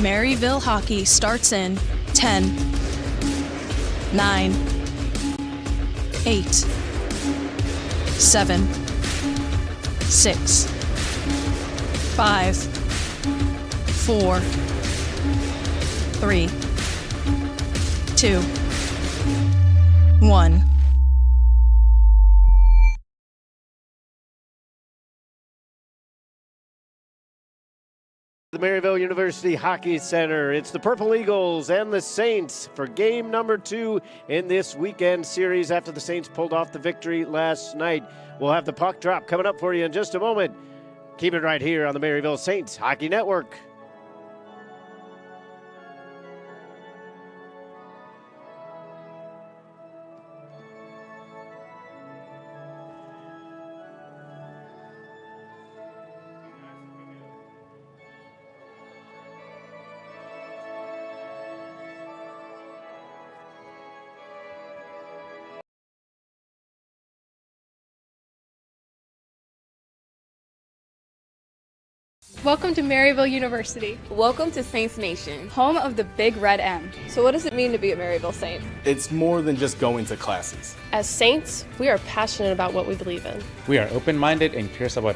Maryville hockey starts in 10, 9, 8, 7, 6, 5, 4, 3, 2, 1. The Maryville University Hockey Center. It's the Purple Eagles and the Saints for game number 2 in this weekend series after the Saints pulled off the victory last night. We'll have the puck drop coming up for you in just a moment. Keep it right here on the Maryville Saints Hockey Network. Welcome to Maryville University, Welcome to Saints Nation. home of the Big Red M. So what does it mean to be a Maryville Saint? It's more than just going to classes. As Saints, we are passionate about what we believe in. We are open-minded and curious about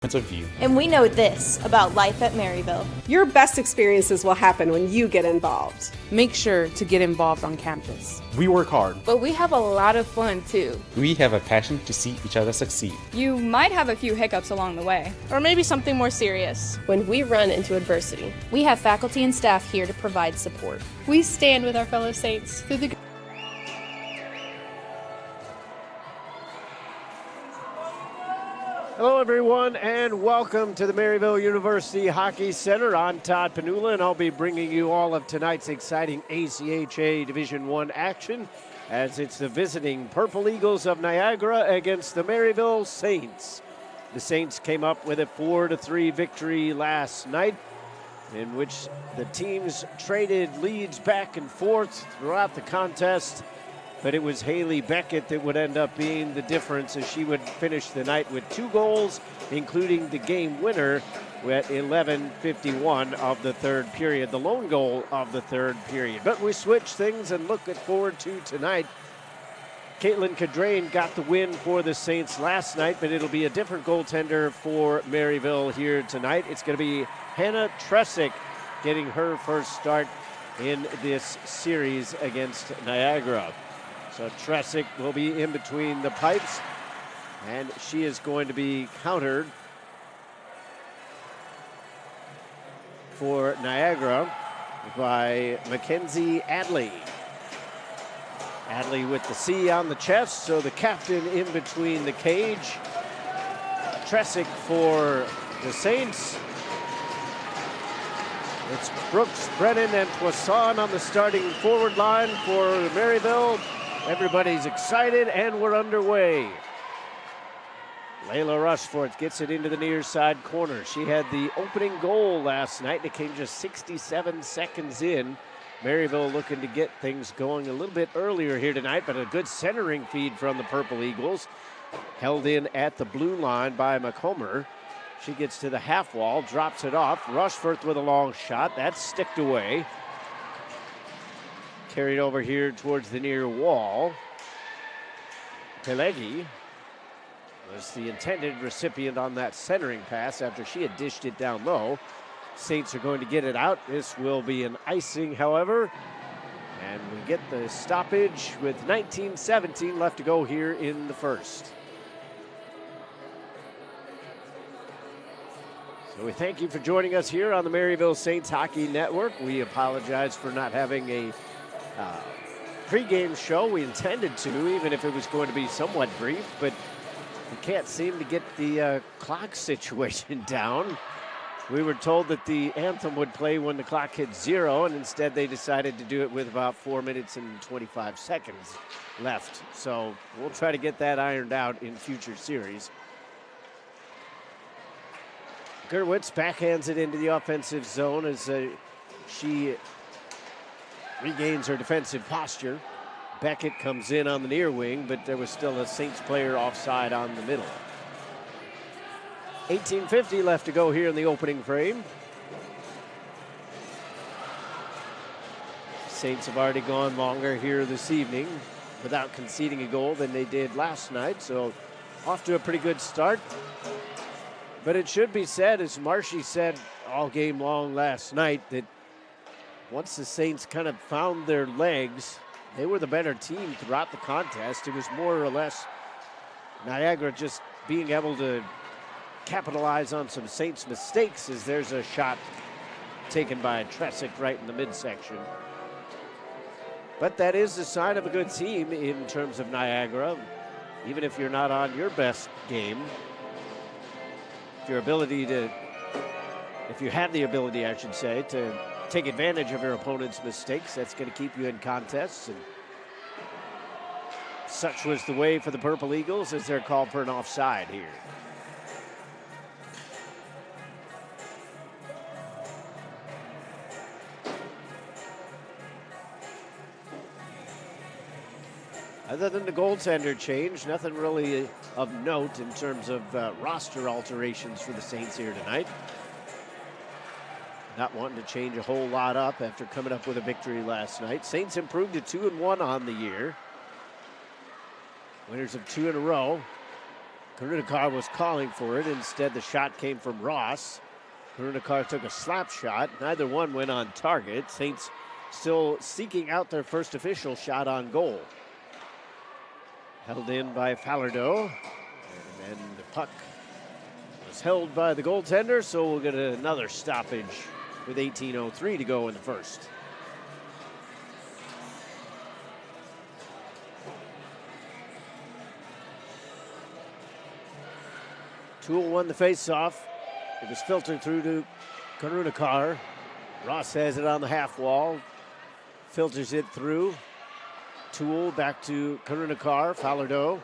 points of view. And we know this about life at Maryville. Your best experiences will happen when you get involved. Make sure to get involved on campus. We work hard. But we have a lot of fun too. We have a passion to see each other succeed. You might have a few hiccups along the way. Or maybe something more serious. When we run into adversity, We have faculty and staff here to provide support. We stand with our fellow Saints through the Hello, everyone, and welcome to the Maryville University Hockey Center. I'm Todd Panula, and I'll be bringing you all of tonight's exciting ACHA Division I action as it's the visiting Purple Eagles of Niagara against the Maryville Saints. The Saints came up with a 4-3 victory last night, in which the teams traded leads back and forth throughout the contest. But it was Haley Beckett that would end up being the difference as she would finish the night with 2 goals, including the game winner at 11:51 of the third period, the lone goal of the third period. But we switch things and look forward to tonight. Caitlin Cadrain got the win for the Saints last night, but it'll be a different goaltender for Maryville here tonight. It's going to be Hannah Tresick getting her first start in this series against Niagara. So Tresick will be in between the pipes, and she is going to be countered for Niagara by Mackenzie Adley. Adley with the C on the chest, so the captain in between the cage. Tresick for the Saints. It's Brooks, Brennan, and Poisson on the starting forward line for Maryville. Everybody's excited, and we're underway. Layla Rushforth gets it into the near side corner. She had the opening goal last night. It came just 67 seconds in. Maryville looking to get things going a little bit earlier here tonight, but a good centering feed from the Purple Eagles. Held in at the blue line by McComber. She gets to the half wall, drops it off. Rushforth with a long shot. That's sticked away. Carried over here towards the near wall. Pelegi was the intended recipient on that centering pass after she had dished it down low. Saints are going to get it out. This will be an icing, however. And we get the stoppage with 19:17 left to go here in the first. So we thank you for joining us here on the Maryville Saints Hockey Network. We apologize for not having a pregame show. We intended to, even if it was going to be somewhat brief, but we can't seem to get the clock situation down. We were told that the anthem would play when the clock hit 0, and instead they decided to do it with about 4 minutes and 25 seconds left. So we'll try to get that ironed out in future series. Gerwitz backhands it into the offensive zone as she regains her defensive posture. Beckett comes in on the near wing, but there was still a Saints player offside on the middle. 18:50 left to go here in the opening frame. Saints have already gone longer here this evening without conceding a goal than they did last night, so off to a pretty good start. But it should be said, as Marshy said all game long last night, that once the Saints kind of found their legs, they were the better team throughout the contest. It was more or less Niagara just being able to capitalize on some Saints mistakes, as there's a shot taken by Tresick right in the midsection. But that is the sign of a good team in terms of Niagara. Even if you're not on your best game, if you have the ability, I should say, to take advantage of your opponent's mistakes, that's going to keep you in contests. And such was the way for the Purple Eagles as they're called for an offside here. Other than the goaltender change, nothing really of note in terms of roster alterations for the Saints here tonight. Not wanting to change a whole lot up after coming up with a victory last night. Saints improved to 2-1 on the year. Winners of 2 in a row. Karunakar was calling for it. Instead, the shot came from Ross. Karunakar took a slap shot. Neither one went on target. Saints still seeking out their first official shot on goal. Held in by Falardeau. And then the puck was held by the goaltender, so we'll get another stoppage with 18:03 to go in the first. Toole won the face-off. It was filtered through to Karunakar. Ross has it on the half wall. Filters it through. Toole back to Karunakar. Falardeau.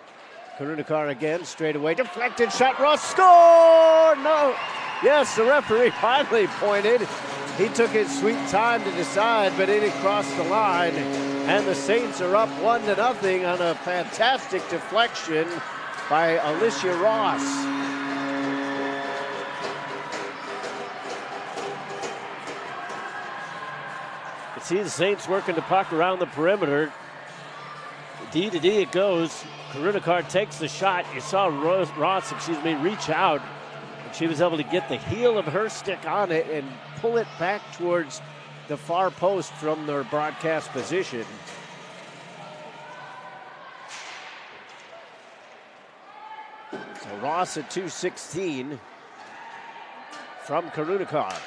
Karunakar again, straight away. Deflected shot. Ross score! No! Yes, the referee finally pointed. He took his sweet time to decide, but it had crossed the line. And the Saints are up 1-0 on a fantastic deflection by Alicia Ross. You see the Saints working the puck around the perimeter. D to D it goes. Karunakar takes the shot. You saw Ross, reach out. And she was able to get the heel of her stick on it and pull it back towards the far post from their broadcast position. So Ross at 2:16 from Karunakar.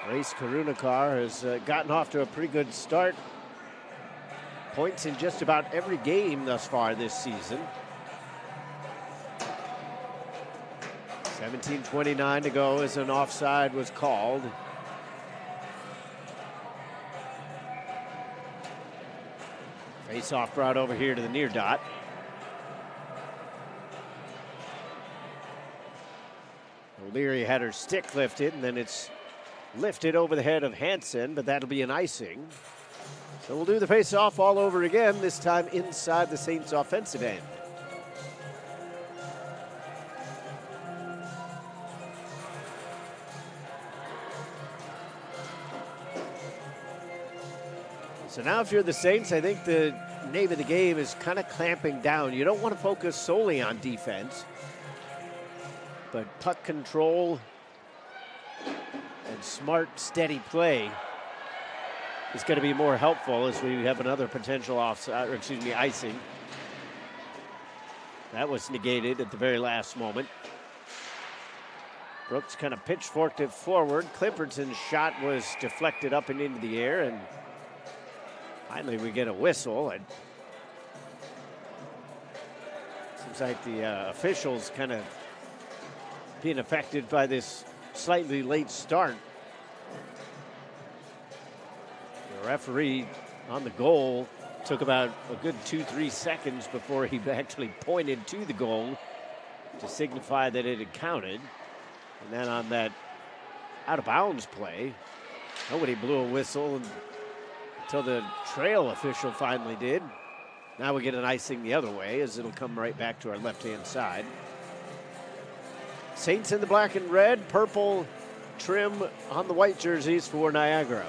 Grace Karunakar has gotten off to a pretty good start. Points in just about every game thus far this season. 17:29 to go as an offside was called. Face-off brought over here to the near dot. O'Leary had her stick lifted, and then it's lifted over the head of Hansen, but that'll be an icing. So we'll do the face-off all over again, this time inside the Saints' offensive end. So now if you're the Saints, I think the name of the game is kind of clamping down. You don't want to focus solely on defense, but puck control and smart, steady play is going to be more helpful as we have another potential icing. That was negated at the very last moment. Brooks kind of pitchforked it forward. Clipperton's shot was deflected up and into the air, and finally we get a whistle. And seems like the officials kind of being affected by this slightly late start. The referee on the goal took about a good 2-3 seconds before he actually pointed to the goal to signify that it had counted. And then on that out of bounds play, nobody blew a whistle until the trail official finally did. Now we get an icing the other way as it'll come right back to our left-hand side. Saints in the black and red, purple trim on the white jerseys for Niagara.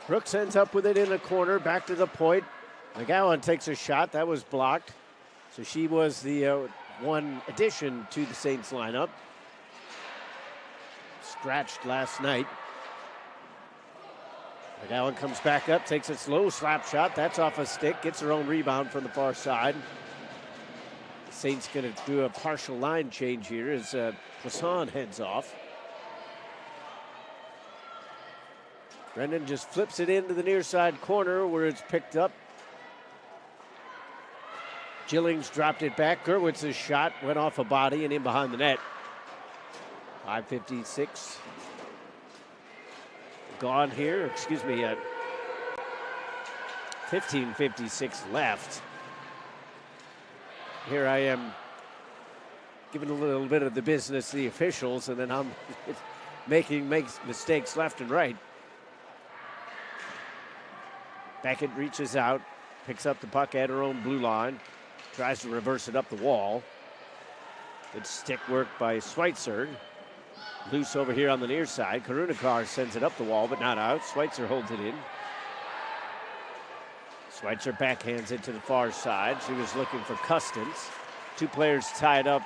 Brooks ends up with it in the corner, back to the point. McGowan takes a shot. That was blocked. So she was the one addition to the Saints lineup. Scratched last night. McGowan comes back up, takes a slow slap shot. That's off a stick, gets her own rebound from the far side. The Saints going to do a partial line change here as Poisson heads off. Brendan just flips it into the near side corner where it's picked up. Gillings dropped it back. Gerwitz's shot went off a body and in behind the net. 5:56 gone here. 15:56 left. Here I am giving a little bit of the business to the officials, and then I'm making mistakes left and right. Beckett reaches out, picks up the puck at her own blue line, tries to reverse it up the wall. Good stick work by Schweitzer. Loose over here on the near side. Karunakar sends it up the wall, but not out. Schweitzer holds it in. Schweitzer backhands it to the far side. She was looking for Custance. Two players tied up,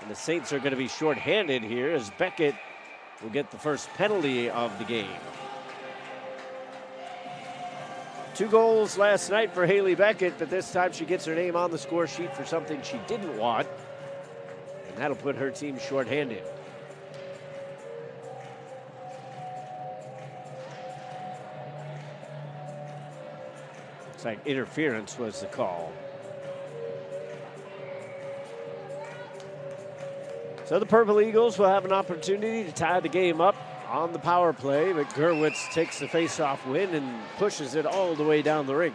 and the Saints are going to be shorthanded here as Beckett will get the first penalty of the game. 2 goals last night for Haley Beckett, but this time she gets her name on the score sheet for something she didn't want, and that'll put her team shorthanded. Looks like interference was the call. So the Purple Eagles will have an opportunity to tie the game up on the power play, but Gerwitz takes the face-off win and pushes it all the way down the rink.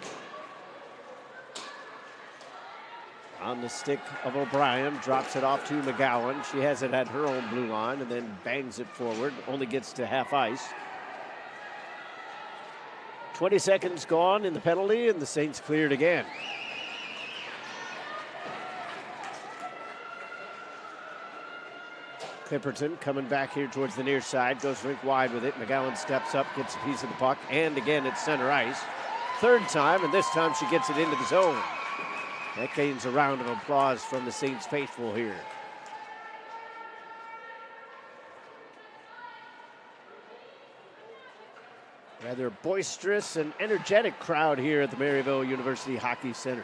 On the stick of O'Brien, drops it off to McGowan. She has it at her own blue line and then bangs it forward, only gets to half ice. 20 seconds gone in the penalty, and the Saints cleared again. Clipperton coming back here towards the near side, goes rink wide with it. McGowan steps up, gets a piece of the puck, and again it's center ice. Third time, and this time she gets it into the zone. That gains a round of applause from the Saints faithful here. Rather boisterous and energetic crowd here at the Maryville University Hockey Center.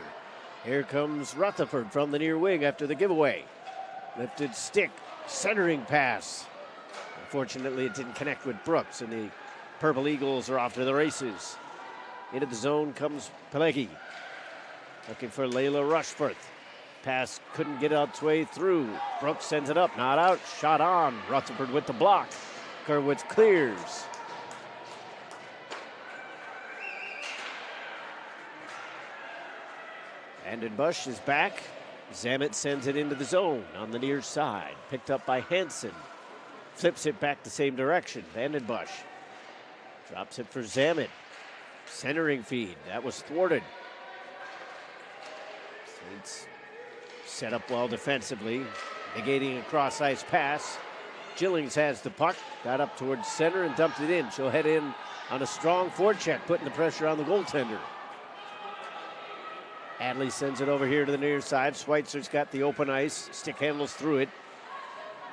Here comes Rutherford from the near wing after the giveaway. Lifted stick. Centering pass. Unfortunately, it didn't connect with Brooks, and the Purple Eagles are off to the races. Into the zone comes Pelegi. Looking for Layla Rushforth. Pass couldn't get its way through. Brooks sends it up, not out. Shot on. Rutherford with the block. Gerwitz clears. Vandenbush is back. Zamet sends it into the zone on the near side. Picked up by Hansen. Flips it back the same direction. Vandenbush drops it for Zamet. Centering feed. That was thwarted. Saints set up well defensively. Negating a cross-ice pass. Gillings has the puck. Got up towards center and dumped it in. She'll head in on a strong forecheck, putting the pressure on the goaltender. Adley sends it over here to the near side. Schweitzer's got the open ice. Stick handles through it.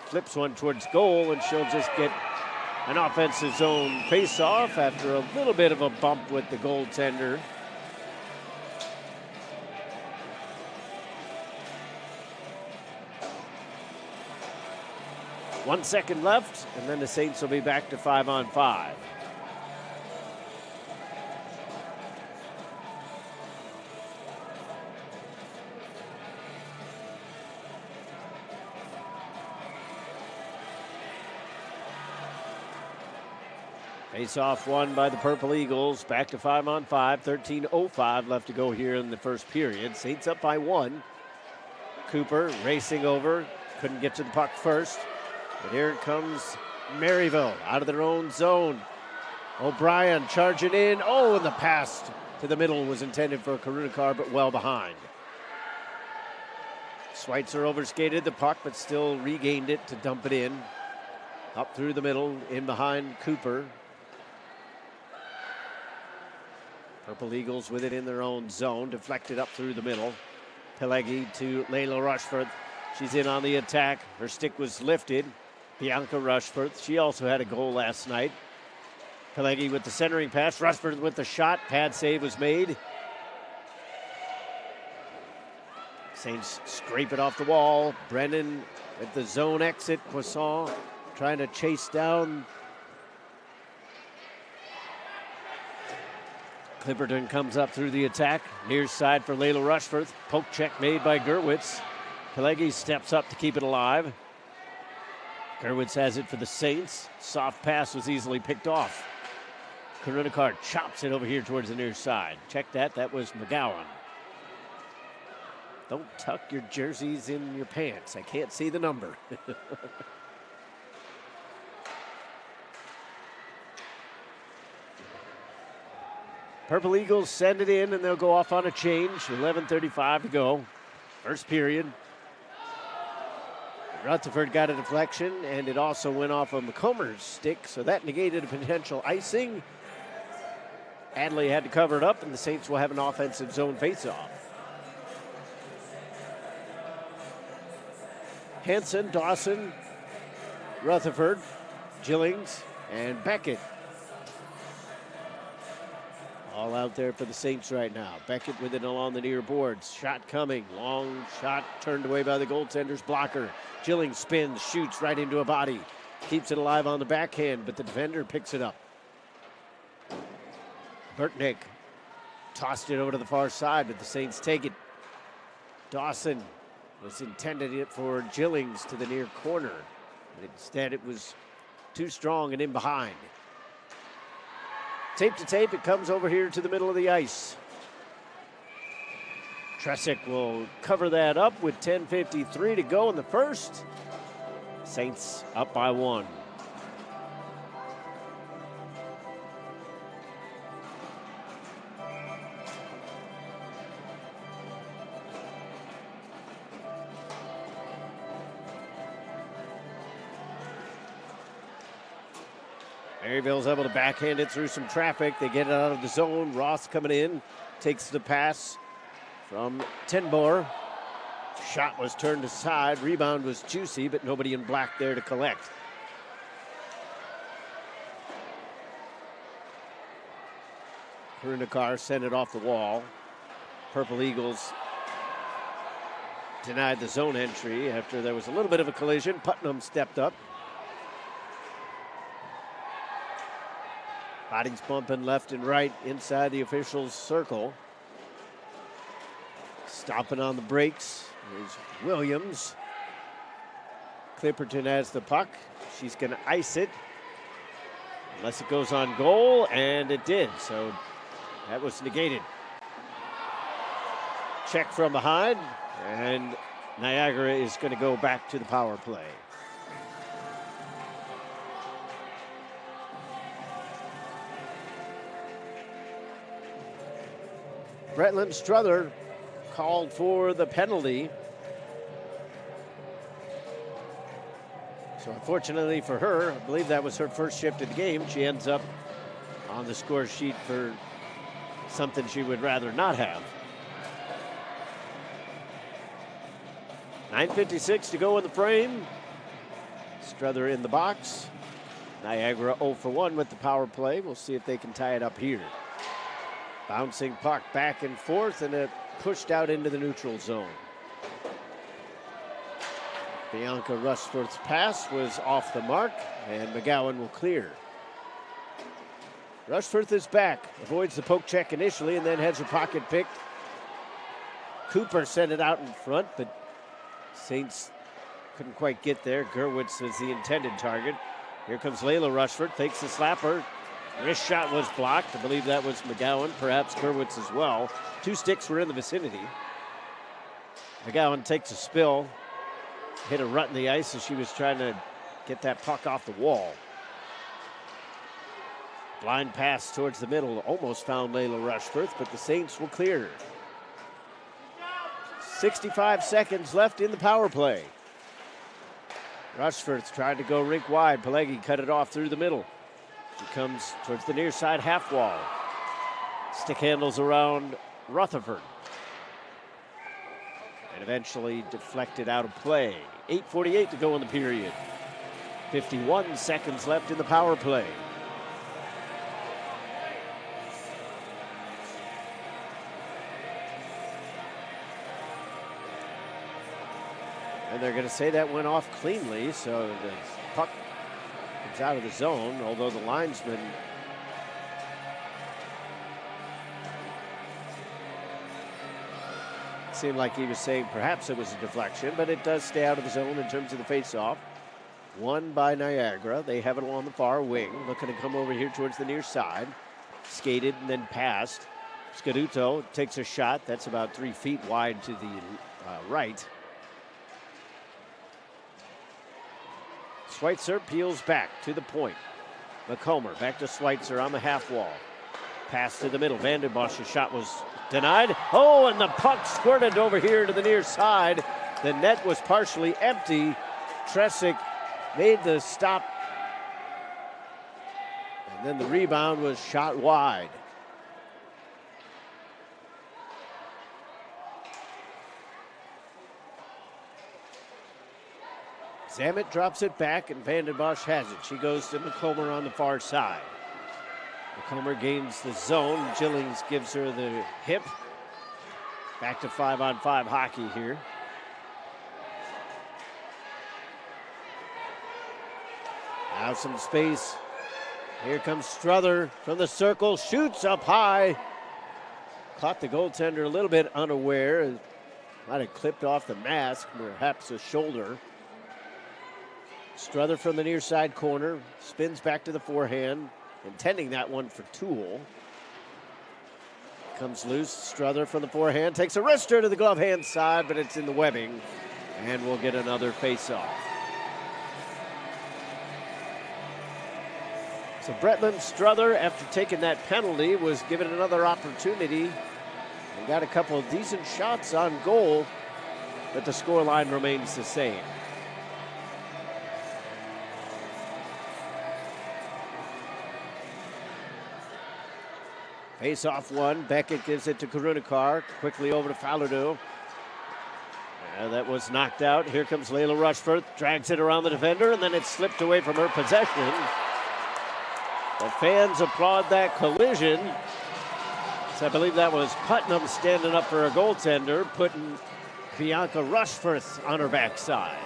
Flips one towards goal, and she'll just get an offensive zone face-off after a little bit of a bump with the goaltender. One second left, and then the Saints will be back to 5-on-5. Face-off won by the Purple Eagles. Back to 5-on-5. 13:05 left to go here in the first period. Saints up by 1. Cooper racing over. Couldn't get to the puck first. But here comes Maryville out of their own zone. O'Brien charging in. Oh, and the pass to the middle was intended for Karunakar, but well behind. Schweitzer overskated the puck, but still regained it to dump it in. Up through the middle, in behind Cooper. Purple Eagles with it in their own zone, deflected up through the middle. Pelegi to Layla Rushforth. She's in on the attack. Her stick was lifted. Bianca Rushforth, she also had a goal last night. Pelegi with the centering pass. Rushforth with the shot. Pad save was made. Saints scrape it off the wall. Brennan at the zone exit. Poisson trying to chase down. Clipperton comes up through the attack. Near side for Layla Rushforth. Poke check made by Gerwitz. Pelegi steps up to keep it alive. Gerwitz has it for the Saints. Soft pass was easily picked off. Karunakar chops it over here towards the near side. Check that. That was McGowan. Don't tuck your jerseys in your pants. I can't see the number. Purple Eagles send it in, and they'll go off on a change. 11:35 to go. First period. Rutherford got a deflection, and it also went off of McComer's stick, so that negated a potential icing. Adley had to cover it up, and the Saints will have an offensive zone faceoff. Hanson, Dawson, Rutherford, Gillings, and Beckett. All out there for the Saints right now. Beckett with it along the near boards. Shot coming. Long shot turned away by the goaltender's blocker. Gillings spins, shoots right into a body. Keeps it alive on the backhand, but the defender picks it up. Burtnick tossed it over to the far side, but the Saints take it. Dawson was intended it for Gillings to the near corner, but instead it was too strong and in behind. Tape to tape, it comes over here to the middle of the ice. Tresick will cover that up with 10:53 to go in the first. Saints up by 1. Maryville's able to backhand it through some traffic. They get it out of the zone. Ross coming in, takes the pass from Tenbor. Shot was turned aside. Rebound was juicy, but nobody in black there to collect. Karunakar sent it off the wall. Purple Eagles denied the zone entry after there was a little bit of a collision. Putnam stepped up. Bodies bumping left and right inside the officials' circle. Stopping on the brakes is Williams. Clipperton has the puck. She's going to ice it unless it goes on goal, and it did. So that was negated. Check from behind, and Niagara is going to go back to the power play. Bretland Struther called for the penalty. So unfortunately for her, I believe that was her first shift of the game. She ends up on the score sheet for something she would rather not have. 9:56 to go in the frame. Struther in the box. Niagara 0 for 1 with the power play. We'll see if they can tie it up here. Bouncing puck back and forth, and it pushed out into the neutral zone. Bianca Rushforth's pass was off the mark, and McGowan will clear. Rushforth is back, avoids the poke check initially, and then has her pocket picked. Cooper sent it out in front, but Saints couldn't quite get there. Gerwitz was the intended target. Here comes Layla Rushforth, takes the slapper, Wrist shot was blocked. I believe that was McGowan, perhaps Kerwitz as well. 2 sticks were in the vicinity. McGowan takes a spill. Hit a rut in the ice as she was trying to get that puck off the wall. Blind pass towards the middle. Almost found Layla Rushforth, but the Saints will clear. 65 seconds left in the power play. Rushforth tried to go rink wide. Pelegi cut it off through the middle. He comes towards the near side half wall. Stick handles around Rutherford. And eventually deflected out of play. 8:48 to go in the period. 51 seconds left in the power play. And they're going to say that went off cleanly, so the puck comes out of the zone, although the linesman seemed like he was saying perhaps it was a deflection, but it does stay out of the zone in terms of the face-off. Won by Niagara. They have it along the far wing, looking to come over here towards the near side. Skated and then passed. Scaduto takes a shot. That's about 3 feet wide to the right. Schweitzer peels back to the point. McComber back to Schweitzer on the half wall. Pass to the middle. Vandenbosch's shot was denied. Oh, and the puck squirted over here to the near side. The net was partially empty. Tresick made the stop. And then the rebound was shot wide. Zammit drops it back, and Vandenbosch has it. She goes to McComber on the far side. McComber gains the zone. Gillings gives her the hip. Back to 5-on-5 hockey here. Now some space. Here comes Struther from the circle. Shoots up high. Caught the goaltender a little bit unaware. Might have clipped off the mask, perhaps a shoulder. Struther from the near side corner. Spins back to the forehand. Intending that one for Toole. Comes loose. Struther from the forehand. Takes a wrister to the glove hand side, but it's in the webbing. And we'll get another face-off. So Bretland Struther, after taking that penalty, was given another opportunity and got a couple of decent shots on goal, but the scoreline remains the same. Face off one. Beckett gives it to Karunikar. Quickly over to Falardeau. That was knocked out. Here comes Layla Rushforth. Drags it around the defender, and then it slipped away from her possession. The fans applaud that collision. So I believe that was Putnam standing up for a goaltender, putting Bianca Rushforth on her backside.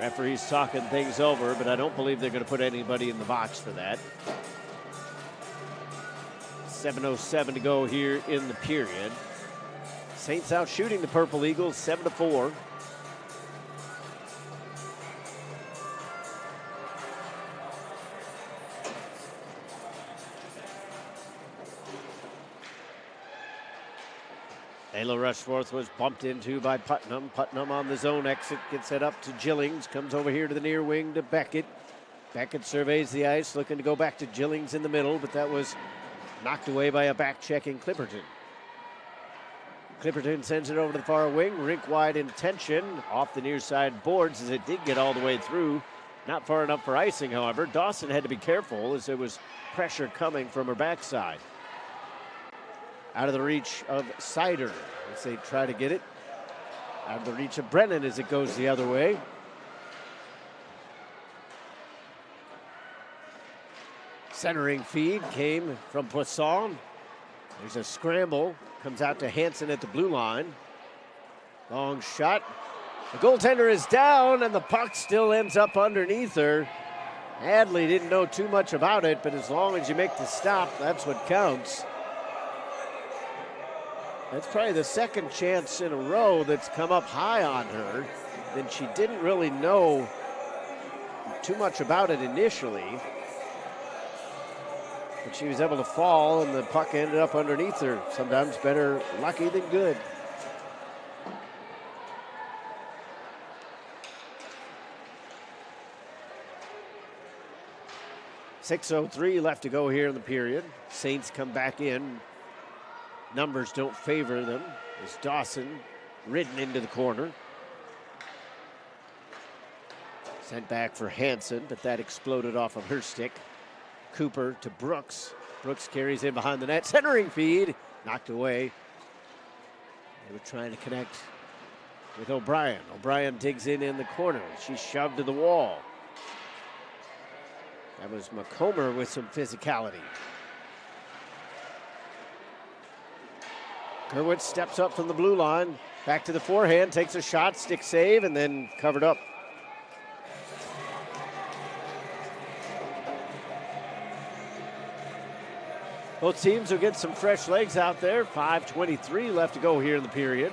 Referee's talking things over, but I don't believe they're going to put anybody in the box for that. 7:07 to go here in the period. Saints out shooting the Purple Eagles 7-4. Layla Rushforth was bumped into by Putnam. Putnam on the zone exit, gets it up to Gillings, comes over here to the near wing to Beckett. Beckett surveys the ice, looking to go back to Gillings in the middle, but that was knocked away by a back-checking Clipperton. Clipperton sends it over to the far wing, rink wide in tension, off the near side boards as it did get all the way through. Not far enough for icing, however. Dawson had to be careful as there was pressure coming from her backside. Out of the reach of Sider as they try to get it. Out of the reach of Brennan as it goes the other way. Centering feed came from Poisson. There's a scramble. Comes out to Hansen at the blue line. Long shot. The goaltender is down and the puck still ends up underneath her. Hadley didn't know too much about it, but as long as you make the stop, that's what counts. That's probably the second chance in a row that's come up high on her. then she didn't really know too much about it initially. But she was able to fall, and the puck ended up underneath her. Sometimes better lucky than good. .6:03 left to go here in the period. Saints come back in. Numbers don't favor them as Dawson ridden into the corner. Sent back for Hansen, but that exploded off of her stick. Cooper to Brooks. Brooks carries in behind the net. Centering feed, knocked away. They were trying to connect with O'Brien. O'Brien digs in the corner. She's shoved to the wall. That was McComber with some physicality. Gerwitz steps up from the blue line. Back to the forehand, takes a shot, stick save, and then covered up. Both teams will get some fresh legs out there. 5:23 left to go here in the period.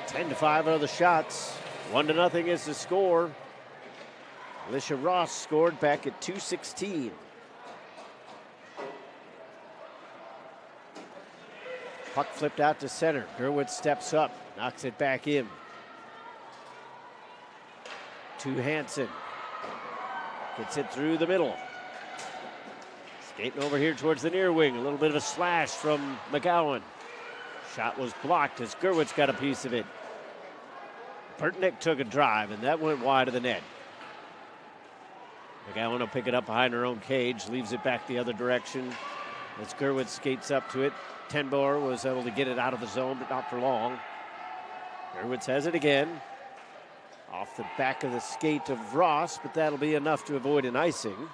Ten to 5 are the shots. 1-0 is the score. Alicia Ross scored back at 2:16. Puck flipped out to center. Gerwitz steps up, knocks it back in. To Hansen. Gets it through the middle. Skating over here towards the near wing. A little bit of a slash from McGowan. Shot was blocked as Gerwitz got a piece of it. Burtnick took a drive, and that went wide of the net. McGowan will pick it up behind her own cage, leaves it back the other direction as Gerwitz skates up to it. Tenbor was able to get it out of the zone, but not for long. Gerwitz has it again. Off the back of the skate of Ross, but that'll be enough to avoid an icing.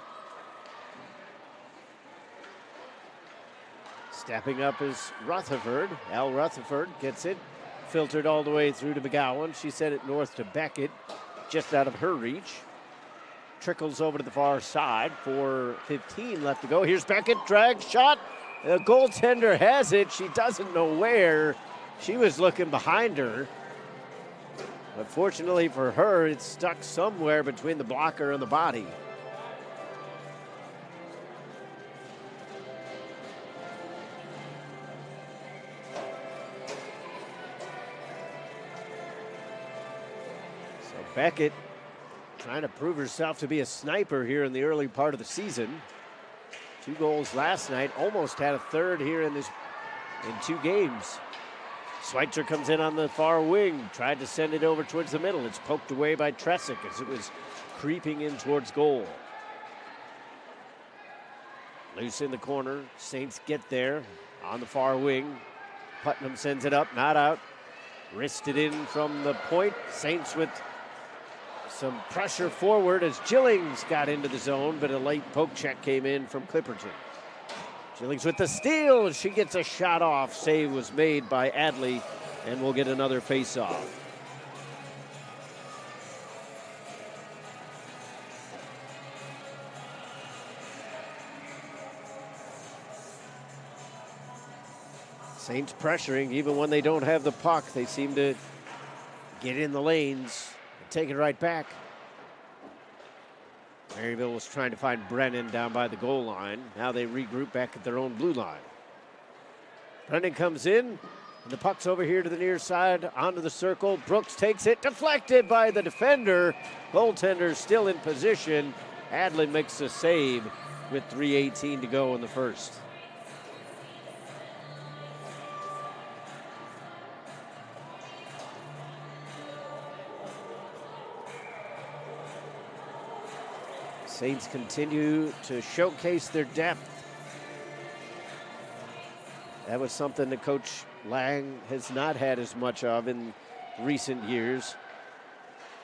Stepping up is Rutherford. Al Rutherford gets it. Filtered all the way through to McGowan. She sent it north to Beckett, just out of her reach. Trickles over to the far side. 4:15 left to go. Here's Beckett, drag shot. The goaltender has it. She doesn't know where. She was looking behind her. But fortunately for her, it's stuck somewhere between the blocker and the body. So Beckett trying to prove herself to be a sniper here in the early part of the season. 2 goals last night, almost had a third here in 2 games. Schweitzer comes in on the far wing, tried to send it over towards the middle. It's poked away by Tresick as it was creeping in towards goal. Loose in the corner, Saints get there on the far wing. Putnam sends it up, not out. Wristed in from the point. Saints with some pressure forward as Gillings got into the zone, but a late poke check came in from Clipperton. Gillings with the steal. She gets a shot off. Save was made by Adley, and we'll get another face-off. Saints pressuring even when they don't have the puck. They seem to get in the lanes and take it right back. Maryville was trying to find Brennan down by the goal line. Now they regroup back at their own blue line. Brennan comes in, and the puck's over here to the near side, onto the circle. Brooks takes it, deflected by the defender. Goaltender still in position. Adlin makes a save with 3:18 to go in the first. Saints continue to showcase their depth. That was something that Coach Lang has not had as much of in recent years,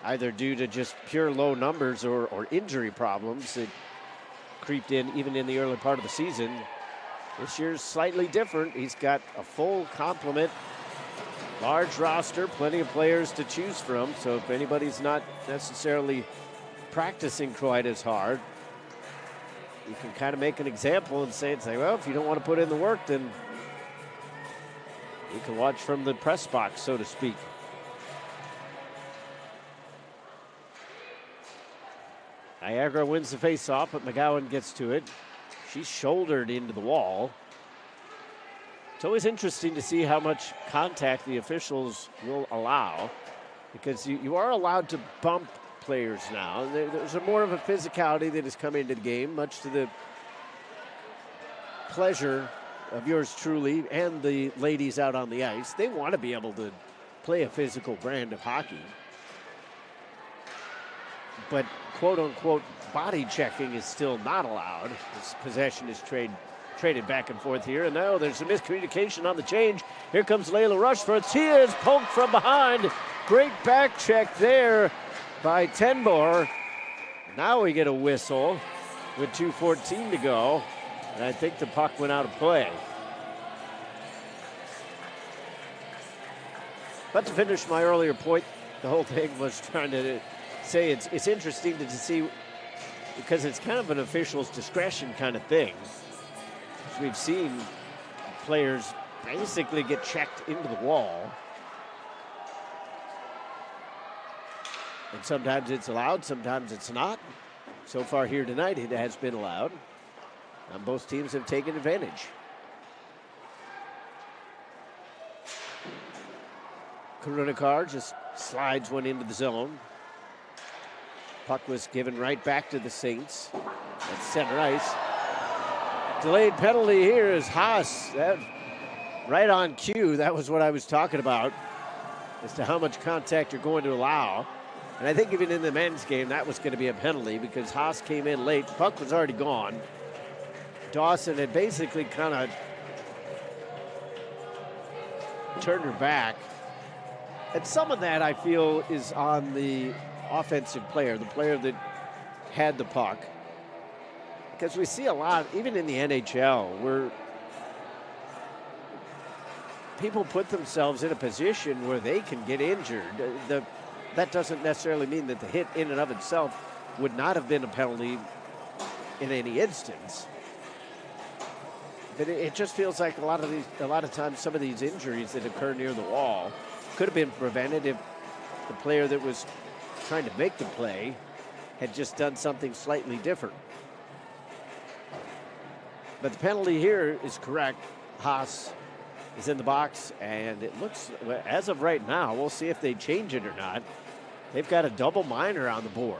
either due to just pure low numbers or injury problems that creeped in even in the early part of the season. This year's slightly different. He's got a full complement, large roster, plenty of players to choose from. So if anybody's not necessarily practicing quite as hard, you can kind of make an example and say, well, if you don't want to put in the work, then you can watch from the press box, so to speak. Niagara wins the faceoff, but McGowan gets to it. She's shouldered into the wall. It's always interesting to see how much contact the officials will allow, because you are allowed to bump players now. There's more of a physicality that has come into the game, much to the pleasure of yours truly and the ladies out on the ice. They want to be able to play a physical brand of hockey. But quote-unquote body checking is still not allowed. This possession is traded back and forth here. And now there's a miscommunication on the change. Here comes Layla Rushford. She is poked from behind. Great back check there by Tenbor. Now we get a whistle with 2:14 to go. And I think the puck went out of play. But to finish my earlier point, the whole thing was trying to say it's interesting to see, because it's kind of an official's discretion kind of thing. So we've seen players basically get checked into the wall. And sometimes it's allowed, sometimes it's not. So far here tonight, it has been allowed. And both teams have taken advantage. Karunikar just slides one into the zone. Puck was given right back to the Saints at center ice. Delayed penalty here is Haas. That, right on cue. That was what I was talking about as to how much contact you're going to allow. And I think even in the men's game, that was going to be a penalty because Haas came in late. Puck was already gone. Dawson had basically kind of turned her back. And some of that, I feel, is on the offensive player, the player that had the puck. Because we see a lot, even in the NHL, where people put themselves in a position where they can get injured. That doesn't necessarily mean that the hit in and of itself would not have been a penalty in any instance. But it just feels like a lot of times some of these injuries that occur near the wall could have been prevented if the player that was trying to make the play had just done something slightly different. But the penalty here is correct. Haas is in the box, and it looks, as of right now, we'll see if they change it or not. They've got a double minor on the board.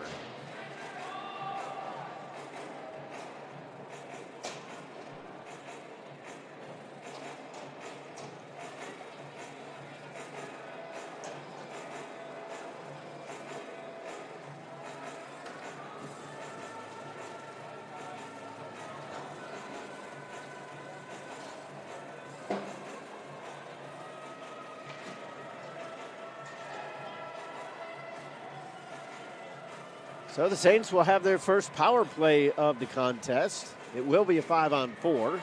So the Saints will have their first power play of the contest. It will be a 5-on-4,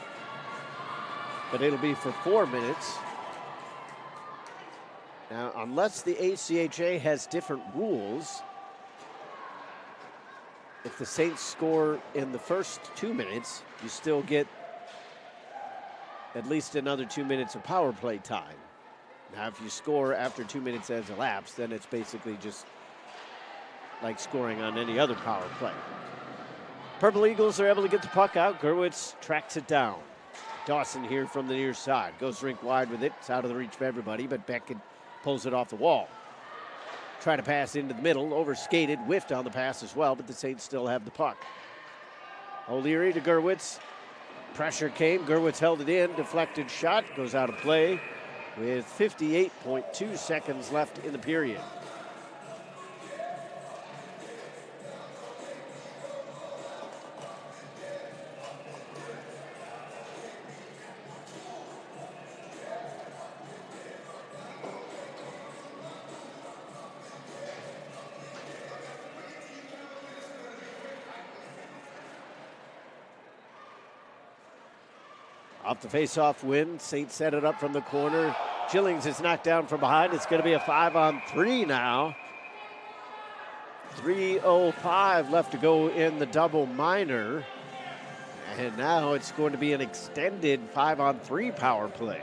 but it'll be for 4 minutes. Now, unless the ACHA has different rules, if the Saints score in the first 2 minutes, you still get at least another 2 minutes of power play time. Now, if you score after 2 minutes has elapsed, then it's basically just like scoring on any other power play. Purple Eagles are able to get the puck out. Gerwitz tracks it down. Dawson here from the near side. Goes rink wide with it. It's out of the reach of everybody, but Beckett pulls it off the wall. Try to pass into the middle. Overskated. Whiffed on the pass as well, but the Saints still have the puck. O'Leary to Gerwitz. Pressure came. Gerwitz held it in. Deflected shot. Goes out of play with 58.2 seconds left in the period. Off the face-off win, Saints set it up from the corner. Jillings is knocked down from behind. It's going to be a 5-on-3 now. 3:05 left to go in the double minor. And now it's going to be an extended 5-on-3 power play.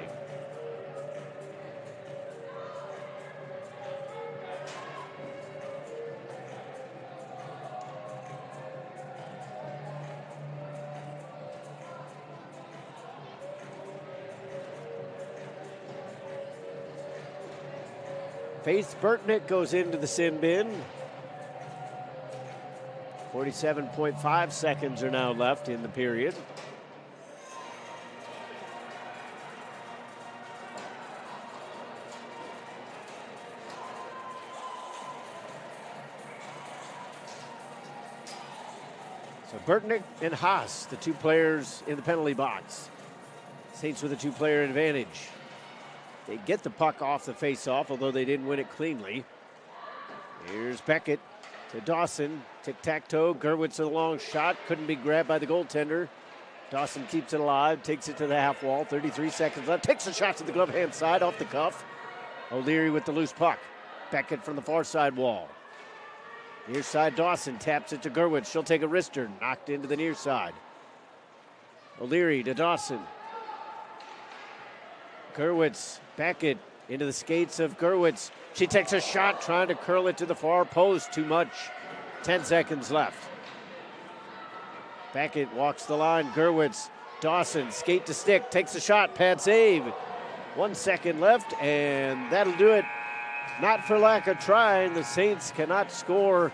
Faith Burtnick goes into the sin bin. 47.5 seconds are now left in the period. So Burtnick and Haas, the two players in the penalty box. Saints with a two-player advantage. They get the puck off the face-off, although they didn't win it cleanly. Here's Beckett to Dawson. Tic-tac-toe. Gerwitz with a long shot. Couldn't be grabbed by the goaltender. Dawson keeps it alive. Takes it to the half wall. 33 seconds left. Takes a shot to the glove hand side off the cuff. O'Leary with the loose puck. Beckett from the far side wall. Near side Dawson taps it to Gerwitz. She'll take a wrister. Knocked into the near side. O'Leary to Dawson. Gerwitz, Beckett into the skates of Gerwitz. She takes a shot trying to curl it to the far post. Too much. 10 seconds left. Beckett walks the line. Gerwitz, Dawson, skate to stick, takes a shot, pad save. 1 second left, and that'll do it. Not for lack of trying. The Saints cannot score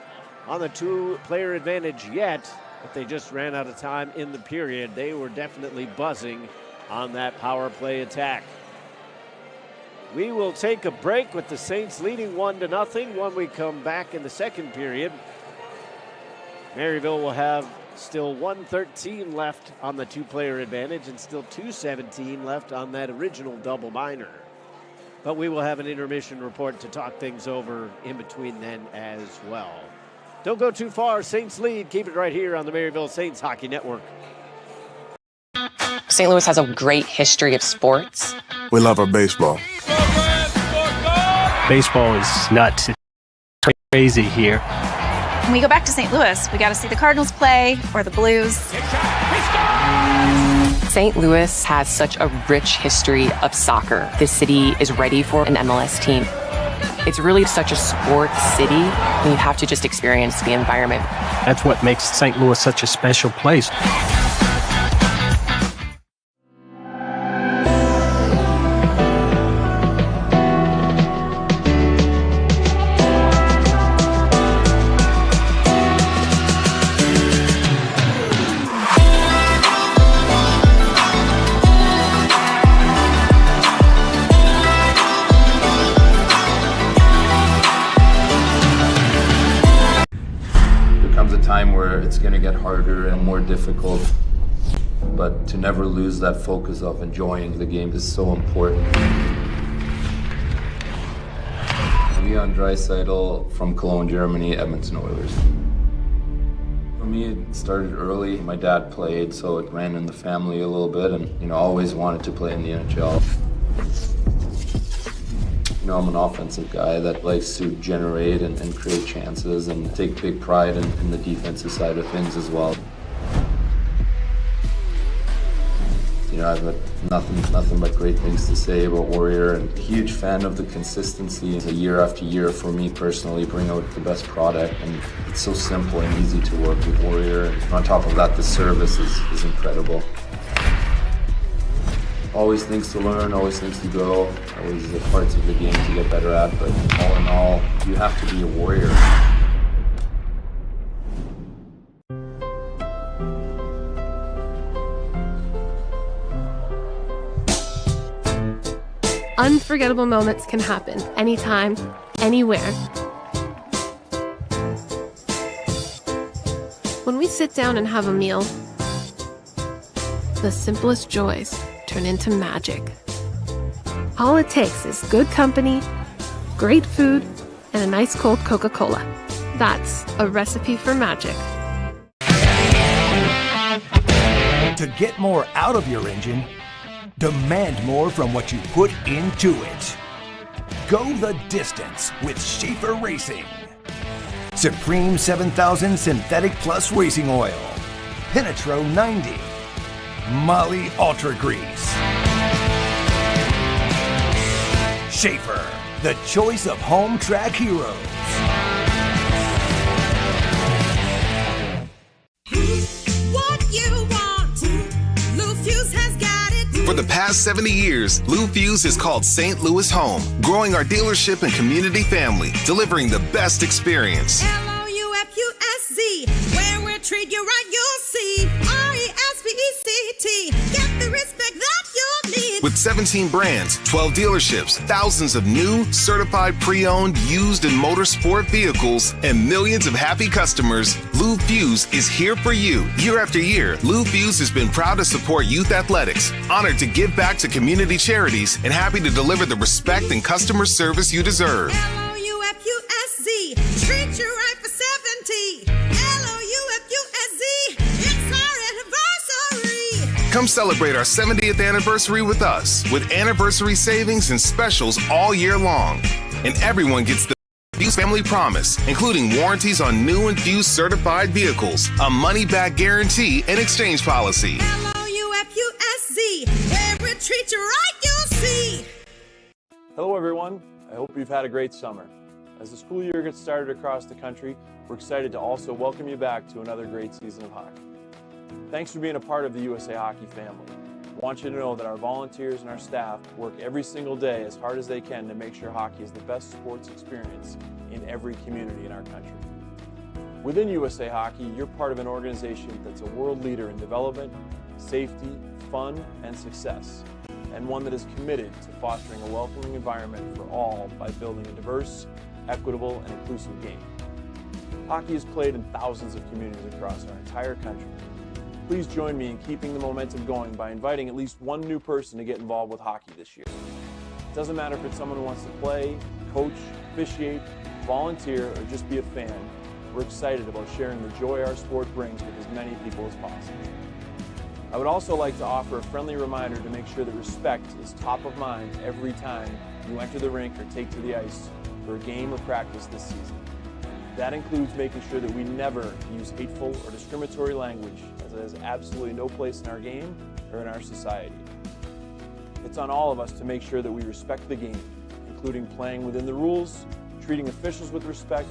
on the two-player advantage yet, but they just ran out of time in the period. They were definitely buzzing on that power play attack. We will take a break with the Saints leading 1-0 when we come back in the second period. Maryville will have still 1:13 left on the two-player advantage and still 2:17 left on that original double minor. But we will have an intermission report to talk things over in between then as well. Don't go too far. Saints lead. Keep it right here on the Maryville Saints Hockey Network. St. Louis has a great history of sports. We love our baseball. Baseball is nuts. It's crazy here. When we go back to St. Louis, we got to see the Cardinals play or the Blues. St. Louis has such a rich history of soccer. This city is ready for an MLS team. It's really such a sports city, and you have to just experience the environment. That's what makes St. Louis such a special place. Where it's going to get harder and more difficult, but to never lose that focus of enjoying the game is so important. Leon Draisaitl from Cologne, Germany, Edmonton Oilers. For me, it started early. My dad played, so it ran in the family a little bit, and always wanted to play in the NHL. I'm an offensive guy that likes to generate and create chances and take big pride in the defensive side of things as well. I've got nothing but great things to say about Warrior, and a huge fan of the consistency. Year after year, for me personally, bring out the best product, and it's so simple and easy to work with Warrior. And on top of that, the service is incredible. Always things to learn, always things to grow, always the parts of the game to get better at, but all in all, you have to be a warrior. Unforgettable moments can happen anytime, anywhere. When we sit down and have a meal, the simplest joys turn into magic. All it takes is good company, great food, and a nice cold Coca-Cola. That's a recipe for magic. To get more out of your engine, demand more from what you put into it. Go the distance with Schaefer Racing. Supreme 7000 Synthetic Plus Racing Oil. Penetro 90. Molly Ultra Grease. Schaefer, the choice of home track heroes. For the past 70 years, Lou Fuse has called St. Louis home, growing our dealership and community family, delivering the best experience. Loufusc, where we'll treat you right, you'll see. RESPECT, get the respect that you'll need. With 17 brands, 12 dealerships, thousands of new, certified pre-owned, used, and motorsport vehicles, and millions of happy customers, Lou Fuse is here for you. Year after year, Lou Fuse has been proud to support youth athletics, honored to give back to community charities, and happy to deliver the respect and customer service you deserve. Loufusc, treat you right for 70. Loufusc, it's our anniversary. Come celebrate our 70th anniversary with us, with anniversary savings and specials all year long. And everyone gets the Fuse Family Promise, including warranties on new and Fuse certified vehicles, a money-back guarantee, and exchange policy. Loufusc, where we treat you right, you'll see. Hello everyone, I hope you've had a great summer. As the school year gets started across the country, we're excited to also welcome you back to another great season of hockey. Thanks for being a part of the USA Hockey family. I want you to know that our volunteers and our staff work every single day as hard as they can to make sure hockey is the best sports experience in every community in our country. Within USA Hockey, you're part of an organization that's a world leader in development, safety, fun, and success, and one that is committed to fostering a welcoming environment for all by building a diverse, equitable, and inclusive game. Hockey is played in thousands of communities across our entire country. Please join me in keeping the momentum going by inviting at least one new person to get involved with hockey this year. It doesn't matter if it's someone who wants to play, coach, officiate, volunteer, or just be a fan. We're excited about sharing the joy our sport brings with as many people as possible. I would also like to offer a friendly reminder to make sure that respect is top of mind every time you enter the rink or take to the ice for a game or practice this season. That includes making sure that we never use hateful or discriminatory language, as it has absolutely no place in our game or in our society. It's on all of us to make sure that we respect the game, including playing within the rules, treating officials with respect,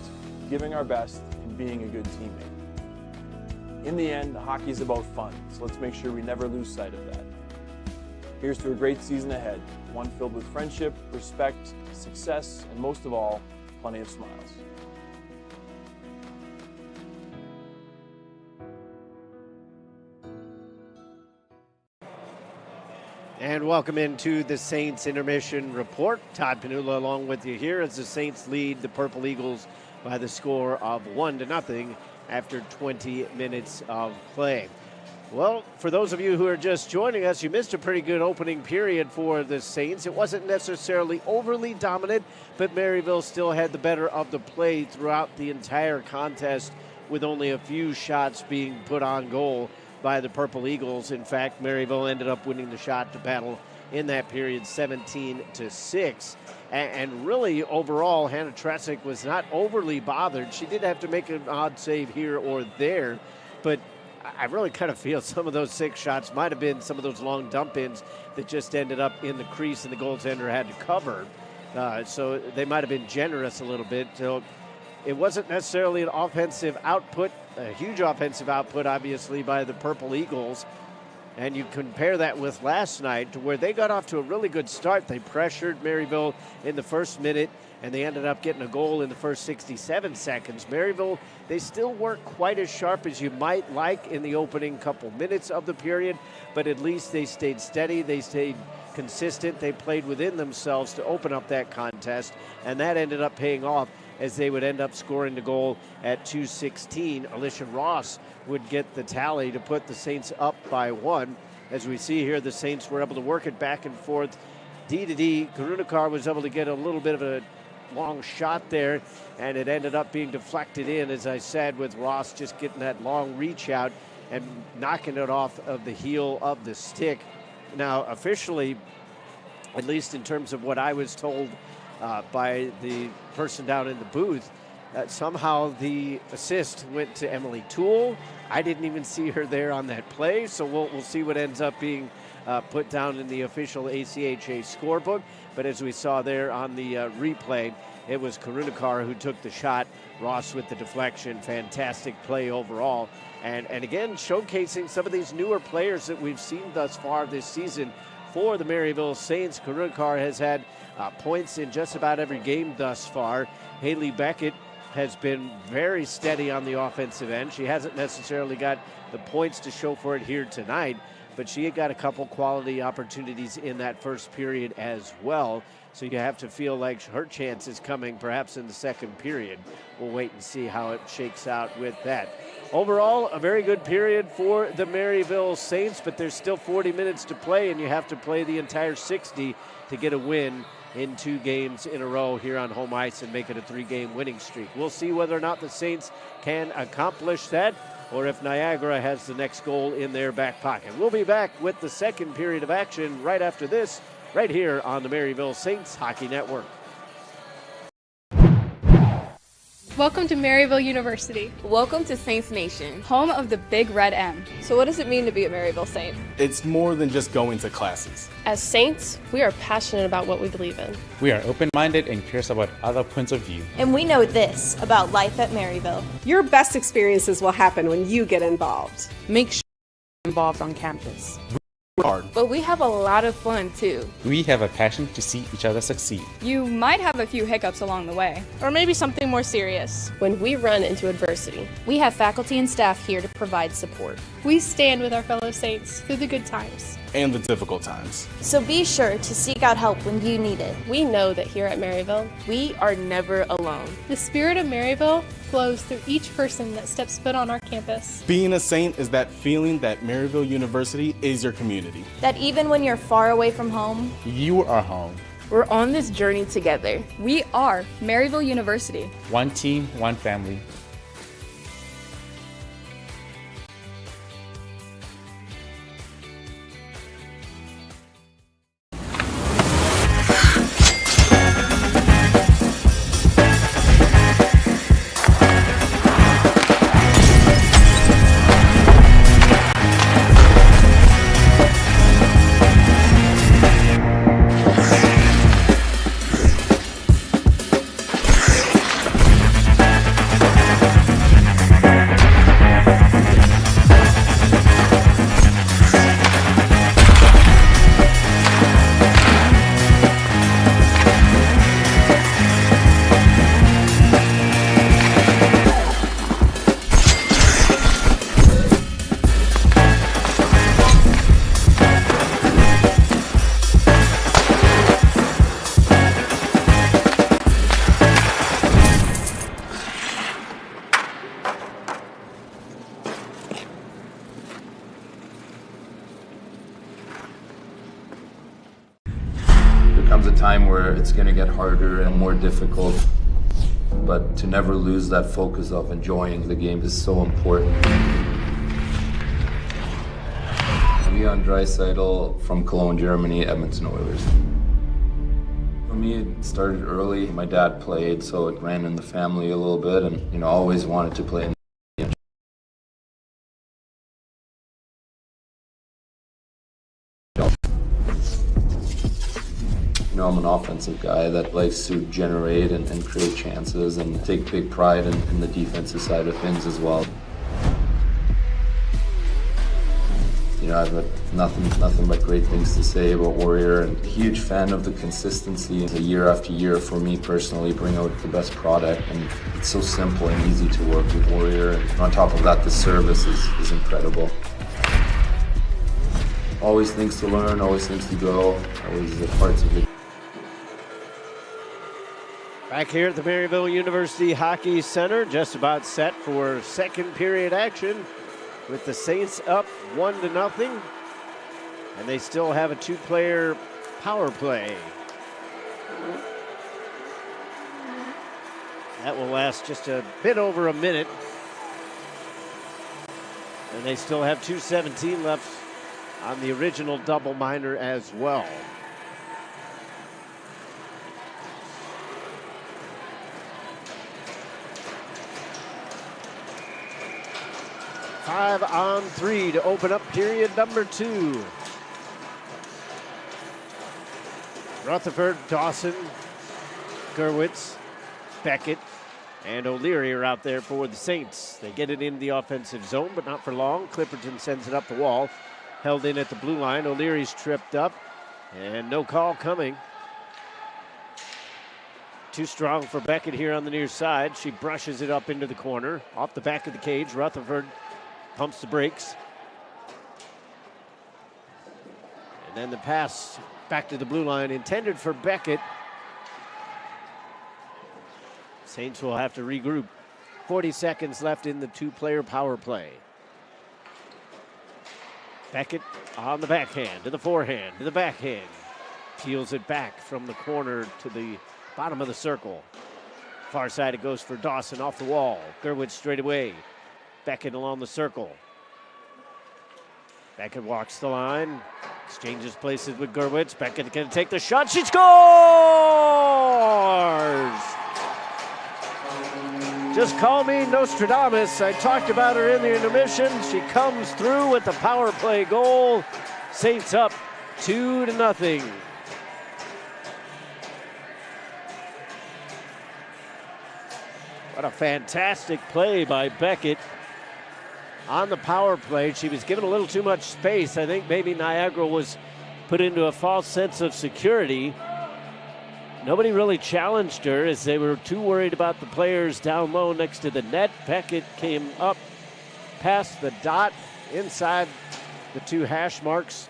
giving our best, and being a good teammate. In the end, hockey is about fun, so let's make sure we never lose sight of that. Here's to a great season ahead, one filled with friendship, respect, success, and most of all, plenty of smiles. And welcome into the Saints Intermission Report. Todd Panula along with you here as the Saints lead the Purple Eagles by the score of 1-0 after 20 minutes of play. Well, for those of you who are just joining us, you missed a pretty good opening period for the Saints. It wasn't necessarily overly dominant, but Maryville still had the better of the play throughout the entire contest, with only a few shots being put on goal by the Purple Eagles. In fact, Maryville ended up winning the shot to battle in that period 17-6. And really, overall, Hannah Tresick was not overly bothered. She did have to make an odd save here or there, but I really kind of feel some of those 6 shots might have been some of those long dump-ins that just ended up in the crease and the goaltender had to cover. So they might have been generous a little bit. So it wasn't necessarily an offensive output, a huge offensive output, obviously, by the Purple Eagles. And you compare that with last night, to where they got off to a really good start. They pressured Maryville in the first minute, and they ended up getting a goal in the first 67 seconds. Maryville, they still weren't quite as sharp as you might like in the opening couple minutes of the period, but at least they stayed steady, they stayed consistent, they played within themselves to open up that contest, and that ended up paying off as they would end up scoring the goal at 2:16. Alicia Ross would get the tally to put the Saints up by 1. As we see here, the Saints were able to work it back and forth, D to D. Karunakar was able to get a little bit of a long shot there, and it ended up being deflected in, as I said, with Ross just getting that long reach out and knocking it off of the heel of the stick. Now, officially, at least in terms of what I was told by the person down in the booth, Somehow the assist went to Emily Toole. I didn't even see her there on that play, so we'll see what ends up being put down in the official ACHA scorebook. But as we saw there on the replay, it was Karunakar who took the shot. Ross with the deflection. Fantastic play overall. And again, showcasing some of these newer players that we've seen thus far this season for the Maryville Saints. Karunakar has had points in just about every game thus far. Haley Beckett has been very steady on the offensive end. She hasn't necessarily got the points to show for it here tonight, but she had got a couple quality opportunities in that first period as well. So you have to feel like her chance is coming perhaps in the second period. We'll wait and see how it shakes out with that. Overall, a very good period for the Maryville Saints, but there's still 40 minutes to play, and you have to play the entire 60 to get a win in 2 games in a row here on home ice and make it a 3-game winning streak. We'll see whether or not the Saints can accomplish that, or if Niagara has the next goal in their back pocket. We'll be back with the second period of action right after this, right here on the Maryville Saints Hockey Network. Welcome to Maryville University, Welcome to Saints Nation. Home of the Big Red M. So what does it mean to be a Maryville Saint? It's more than just going to classes. As Saints, we are passionate about what we believe in. We are open-minded and curious about other points of view. And we know this about life at Maryville. Your best experiences will happen when you get involved. Make sure you're involved on campus. Hard. But we have a lot of fun too. We have a passion to see each other succeed. You might have a few hiccups along the way, or maybe something more serious. When we run into adversity, We have faculty and staff here to provide support. We stand with our fellow Saints through the good times. And the difficult times. So be sure to seek out help when you need it. we know that here at Maryville, We are never alone. The spirit of Maryville flows through each person that steps foot on our campus. Being a Saint is that feeling that Maryville University is your community. That even when you're far away from home, You are home. we're on this journey together. We are Maryville University. One team, one family. Comes a time where it's going to get harder and more difficult, but to never lose that focus of enjoying the game is so important. Leon Dreisaitl from Cologne, Germany, Edmonton Oilers. For me, it started early. My dad played, so it ran in the family a little bit, and always wanted to play. I'm an offensive guy that likes to generate and create chances and take big pride in the defensive side of things as well. I've got nothing but great things to say about Warrior, and a huge fan of the consistency. Year after year, for me personally, bring out the best product, and it's so simple and easy to work with Warrior. And on top of that, the service is incredible. Always things to learn, always things to grow, always parts of it. Back here at the Maryville University Hockey Center, just about set for second period action with the Saints up 1-0. And they still have a 2-player power play. That will last just a bit over a minute. And they still have 2:17 left on the original double minor as well. 5-on-3 to open up period number 2. Rutherford, Dawson, Gerwitz, Beckett, and O'Leary are out there for the Saints. They get it in the offensive zone, but not for long. Clipperton sends it up the wall. Held in at the blue line. O'Leary's tripped up, and no call coming. Too strong for Beckett here on the near side. She brushes it up into the corner. Off the back of the cage, Rutherford pumps the brakes. And then the pass back to the blue line, intended for Beckett. Saints will have to regroup. 40 seconds left in the two-player power play. Beckett on the backhand, to the forehand, to the backhand. Peels it back from the corner to the bottom of the circle. Far side it goes for Dawson off the wall. Gerwitz straight away. Beckett along the circle. Beckett walks the line, exchanges places with Gerwitz. Beckett going to take the shot. She scores! Just call me Nostradamus. I talked about her in the intermission. She comes through with the power play goal. Saints up 2-0. What a fantastic play by Beckett. On the power play, she was given a little too much space. I think maybe Niagara was put into a false sense of security. Nobody really challenged her as they were too worried about the players down low next to the net. Beckett came up past the dot inside the 2 hash marks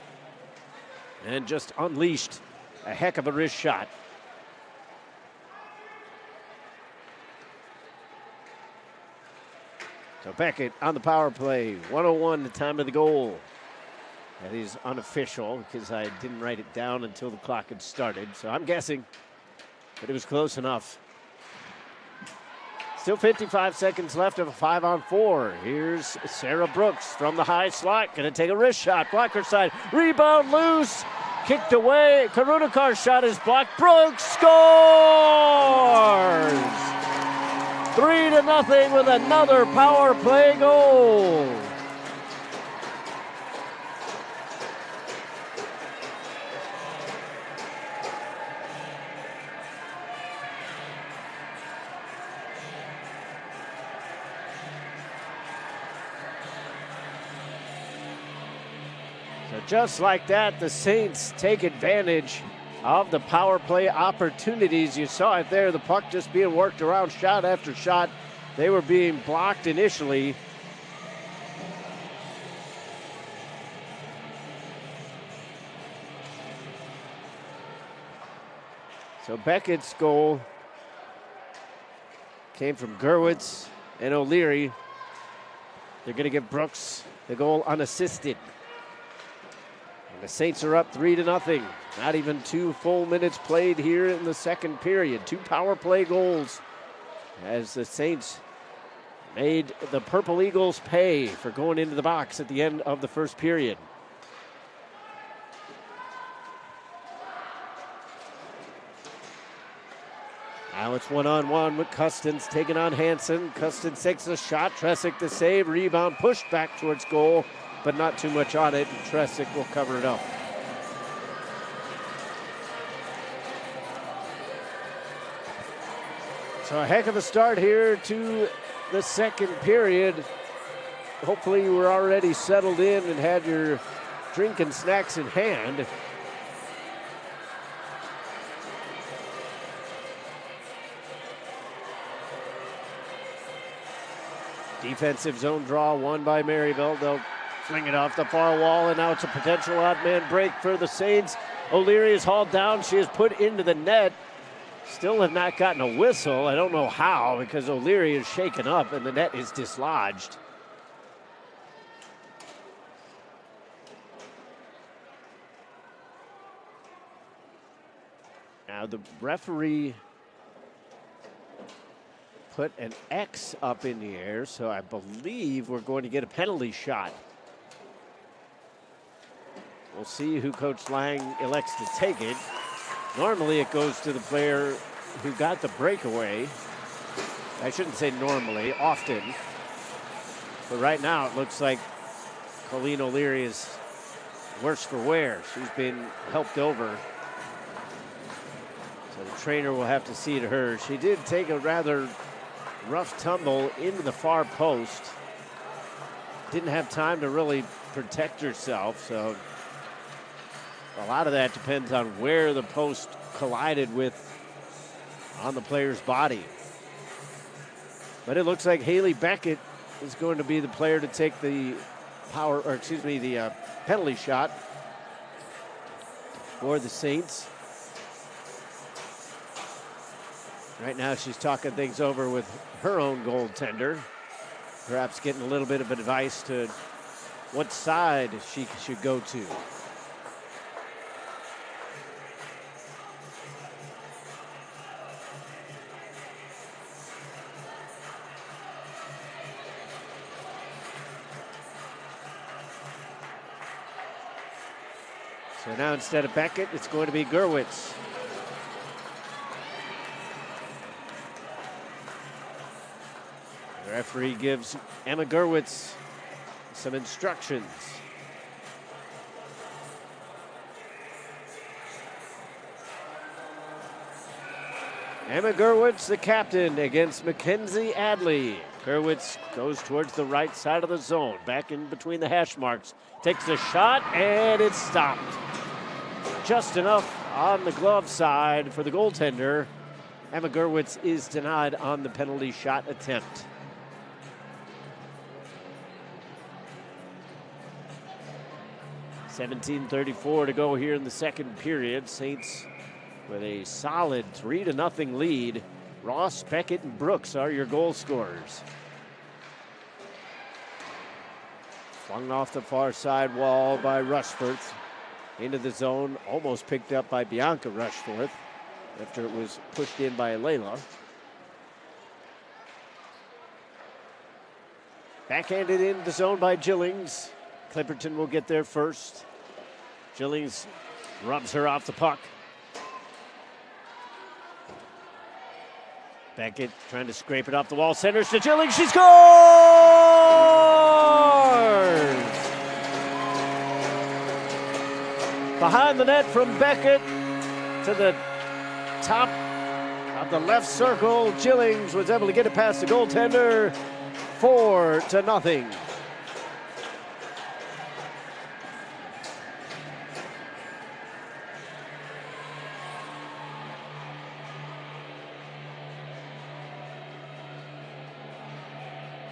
and just unleashed a heck of a wrist shot. So Beckett on the power play, 1:01 the time of the goal. That is unofficial because I didn't write it down until the clock had started, so I'm guessing, but it was close enough. Still 55 seconds left of a 5-on-4. Here's Sarah Brooks from the high slot, gonna take a wrist shot, blocker side, rebound loose, kicked away. Karunakar's shot is blocked. Brooks scores! 3-0 with another power play goal. So just like that, the Saints take advantage of the power play opportunities. You saw it there, the puck just being worked around shot after shot. They were being blocked initially. So Beckett's goal came from Gerwitz and O'Leary. They're going to give Brooks the goal unassisted. And the Saints are up 3-0. Not even 2 full minutes played here in the second period. 2 power play goals as the Saints made the Purple Eagles pay for going into the box at the end of the first period. Now it's 1-on-1 with Custins taking on Hansen. Custins takes a shot. Tresick the save. Rebound pushed back towards goal, but not too much on it. And Tresick will cover it up. So a heck of a start here to the second period. Hopefully you were already settled in and had your drink and snacks in hand. Defensive zone draw won by Maryville. They'll fling it off the far wall, and now it's a potential odd man break for the Saints. O'Leary is hauled down. She is put into the net. Still have not gotten a whistle. I don't know how, because O'Leary is shaken up and the net is dislodged. Now the referee put an X up in the air, so I believe we're going to get a penalty shot. We'll see who Coach Lang elects to take it. Normally it goes to the player who got the breakaway. I shouldn't say normally, often. But right now it looks like Colleen O'Leary is worse for wear. She's been helped over. So the trainer will have to see to her. She did take a rather rough tumble into the far post. Didn't have time to really protect herself, so a lot of that depends on where the post collided with on the player's body. But it looks like Haley Beckett is going to be the player to take the penalty shot for the Saints. Right now she's talking things over with her own goaltender, perhaps getting a little bit of advice to what side she should go to. So now instead of Beckett, it's going to be Gerwitz. The referee gives Emma Gerwitz some instructions. Emma Gerwitz, the captain, against Mackenzie Adley. Gerwitz goes towards the right side of the zone, back in between the hash marks. Takes a shot, and it's stopped. Just enough on the glove side for the goaltender. Emma Gerwitz is denied on the penalty shot attempt. .17:34 to go here in the second period. Saints with a solid 3-0 lead. Ross, Beckett, and Brooks are your goal scorers. Flung off the far side wall by Rushforth. Into the zone, almost picked up by Bianca Rushforth after it was pushed in by Layla. Backhanded into the zone by Gillings. Clipperton will get there first. Gillings rubs her off the puck. Beckett trying to scrape it off the wall. Centers to Gillings. She scores! Behind the net from Beckett to the top of the left circle. Gillings was able to get it past the goaltender. 4-0.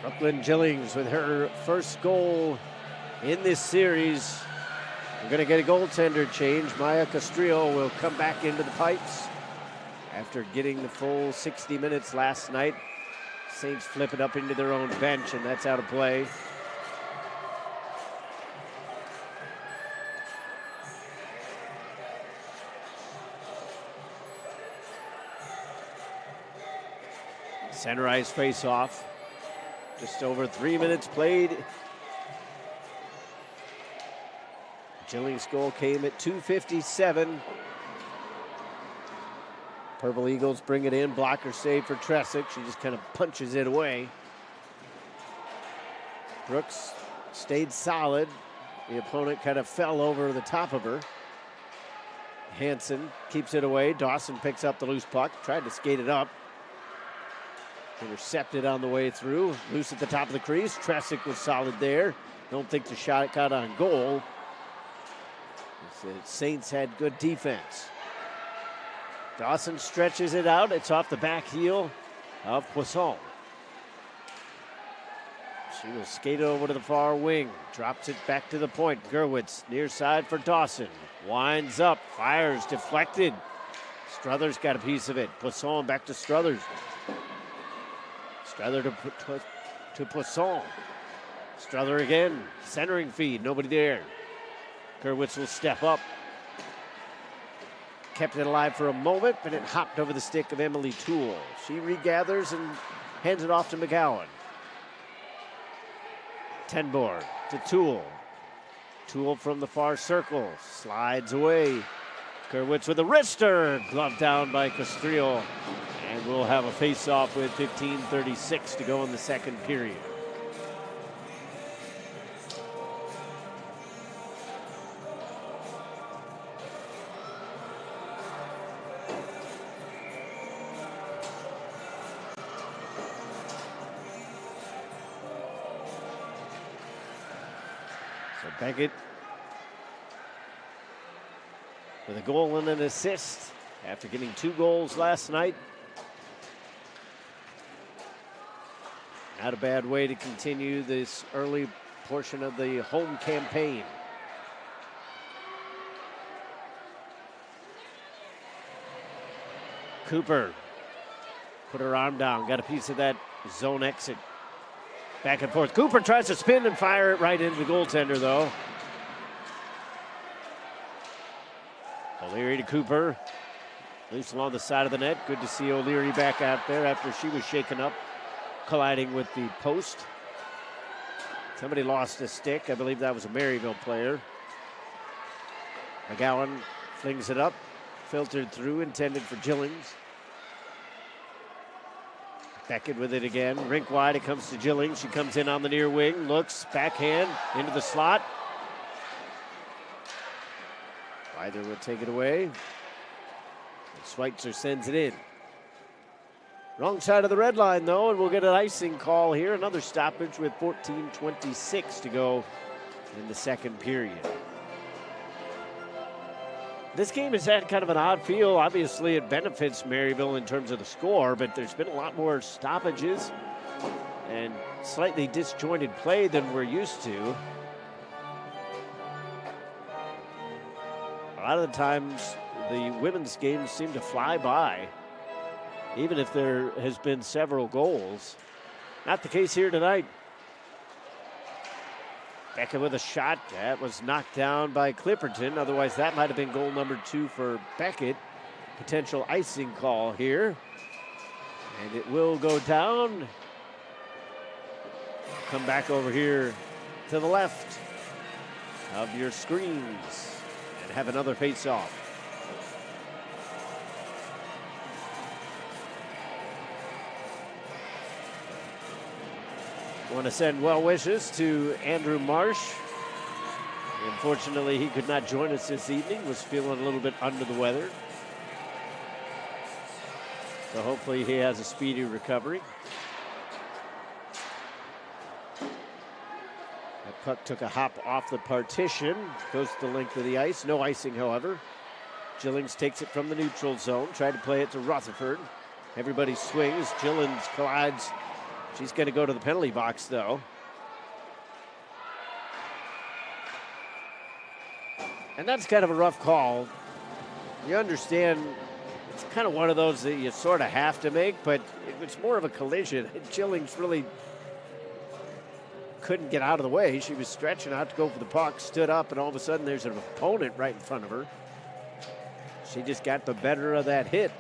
Brooklyn Gillings with her first goal in this series. We're going to get a goaltender change. Maya Castrillo will come back into the pipes after getting the full 60 minutes last night. Saints flip it up into their own bench, and that's out of play. Center ice face-off. Just over 3 minutes played. Gillings' goal came at 2:57. Purple Eagles bring it in. Blocker save for Tresick. She just kind of punches it away. Brooks stayed solid. The opponent kind of fell over the top of her. Hansen keeps it away. Dawson picks up the loose puck. Tried to skate it up. Intercepted on the way through. Loose at the top of the crease. Tresick was solid there. Don't think the shot got on goal. The Saints had good defense. Dawson stretches it out. It's off the back heel of Poisson. She will skate it over to the far wing. Drops it back to the point. Gerwitz near side for Dawson. Winds up. Fires. Deflected. Struthers got a piece of it. Poisson back to Struthers. Struther to Poisson. Struther again. Centering feed. Nobody there. Gerwitz will step up. Kept it alive for a moment, but it hopped over the stick of Emily Toole. She regathers and hands it off to McGowan. Tenborg to Toole. Toole from the far circle. Slides away. Gerwitz with a wrister. Gloved down by Castrillo. And we'll have a face-off with 15:36 to go in the second period. So Beckett with a goal and an assist after getting 2 goals last night. Not a bad way to continue this early portion of the home campaign. Cooper put her arm down, got a piece of that zone exit. Back and forth. Cooper tries to spin and fire it right into the goaltender, though. O'Leary to Cooper. Loose along the side of the net. Good to see O'Leary back out there after she was shaken up, colliding with the post. Somebody lost a stick. I believe that was a Maryville player. McGowan flings it up. Filtered through, intended for Gillings. Beckett with it again. Rink wide, it comes to Gillings. She comes in on the near wing, looks, backhand, into the slot. Either will take it away. And Schweitzer sends it in. Wrong side of the red line, though, and we'll get an icing call here. Another stoppage with 14:26 to go in the second period. This game has had kind of an odd feel. Obviously, it benefits Maryville in terms of the score, but there's been a lot more stoppages and slightly disjointed play than we're used to. A lot of the times, the women's games seem to fly by, even if there has been several goals. Not the case here tonight. Beckett with a shot. That was knocked down by Clipperton. Otherwise, that might have been goal number 2 for Beckett. Potential icing call here. And it will go down. Come back over here to the left of your screens and have another face-off. I want to send well wishes to Andrew Marsh. Unfortunately, he could not join us this evening, was feeling a little bit under the weather. So hopefully he has a speedy recovery. That puck took a hop off the partition, goes to the length of the ice. No icing, however. Gillings takes it from the neutral zone, tried to play it to Rutherford. Everybody swings. Gillings collides. She's going to go to the penalty box, though. And that's kind of a rough call. You understand it's kind of one of those that you sort of have to make, but it's more of a collision. Gillings really couldn't get out of the way. She was stretching out to go for the puck, stood up, and all of a sudden there's an opponent right in front of her. She just got the better of that hit.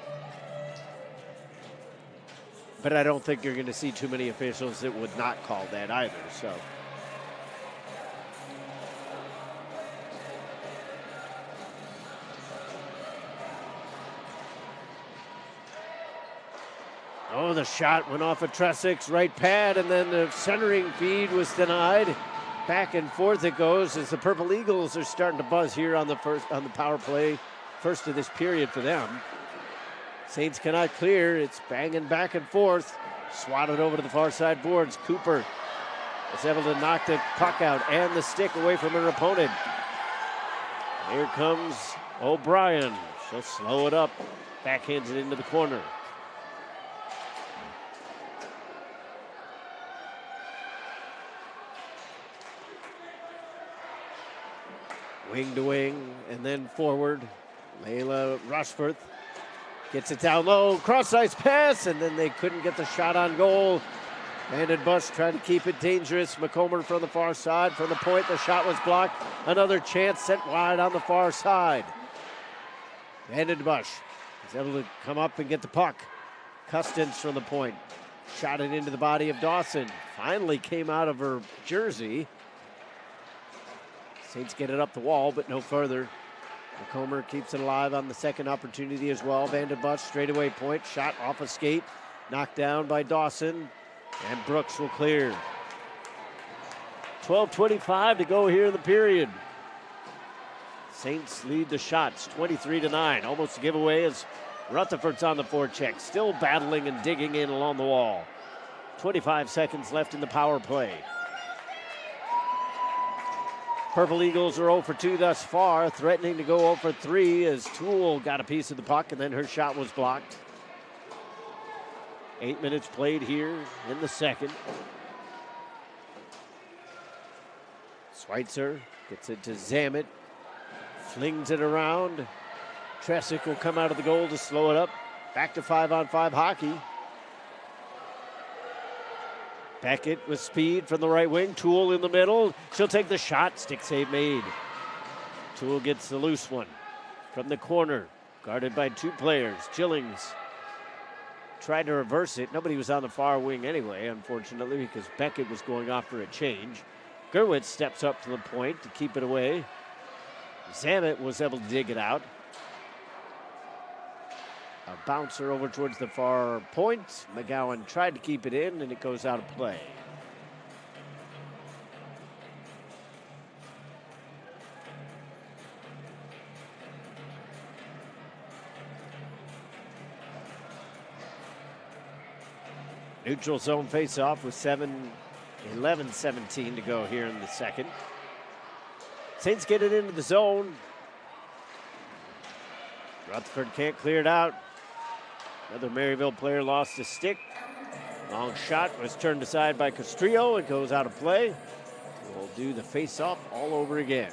But I don't think you're going to see too many officials that would not call that either. So, oh, the shot went off of Tressik's right pad, and then the centering feed was denied. Back and forth it goes as the Purple Eagles are starting to buzz here on the power play, first of this period for them. Saints cannot clear. It's banging back and forth. Swatted over to the far side boards. Cooper is able to knock the puck out and the stick away from her opponent. Here comes O'Brien. She'll slow it up. Backhands it into the corner. Wing to wing and then forward. Layla Rushforth gets it down low, cross-ice pass, and then they couldn't get the shot on goal. Banded Bush tried to keep it dangerous. McComber from the far side. From the point, the shot was blocked. Another chance sent wide on the far side. Banded Bush is able to come up and get the puck. Custance from the point. Shot it into the body of Dawson. Finally came out of her jersey. Saints get it up the wall, but no further. McComber keeps it alive on the second opportunity as well. Banded Bush straightaway point. Shot off a skate. Knocked down by Dawson. And Brooks will clear. 12:25 to go here in the period. Saints lead the shots 23-9. Almost a giveaway as Rutherford's on the forecheck. Still battling and digging in along the wall. 25 seconds left in the power play. Purple Eagles are 0 for 2 thus far, threatening to go 0 for 3 as Toole got a piece of the puck and then her shot was blocked. 8 minutes played here in the second. Schweitzer gets it to Zamet, flings it around. Tresick will come out of the goal to slow it up. Back to 5-on-5 hockey. Beckett with speed from the right wing. Toole in the middle. She'll take the shot. Stick save made. Toole gets the loose one from the corner. Guarded by 2 players. Chillings tried to reverse it. Nobody was on the far wing anyway, unfortunately, because Beckett was going off for a change. Gerwitz steps up to the point to keep it away. Zamet was able to dig it out. A bouncer over towards the far point. McGowan tried to keep it in, and it goes out of play. Neutral zone face-off with 11-17 to go here in the second. Saints get it into the zone. Rutherford can't clear it out. Another Maryville player lost a stick. Long shot was turned aside by Castrillo. It goes out of play. We'll do the face-off all over again.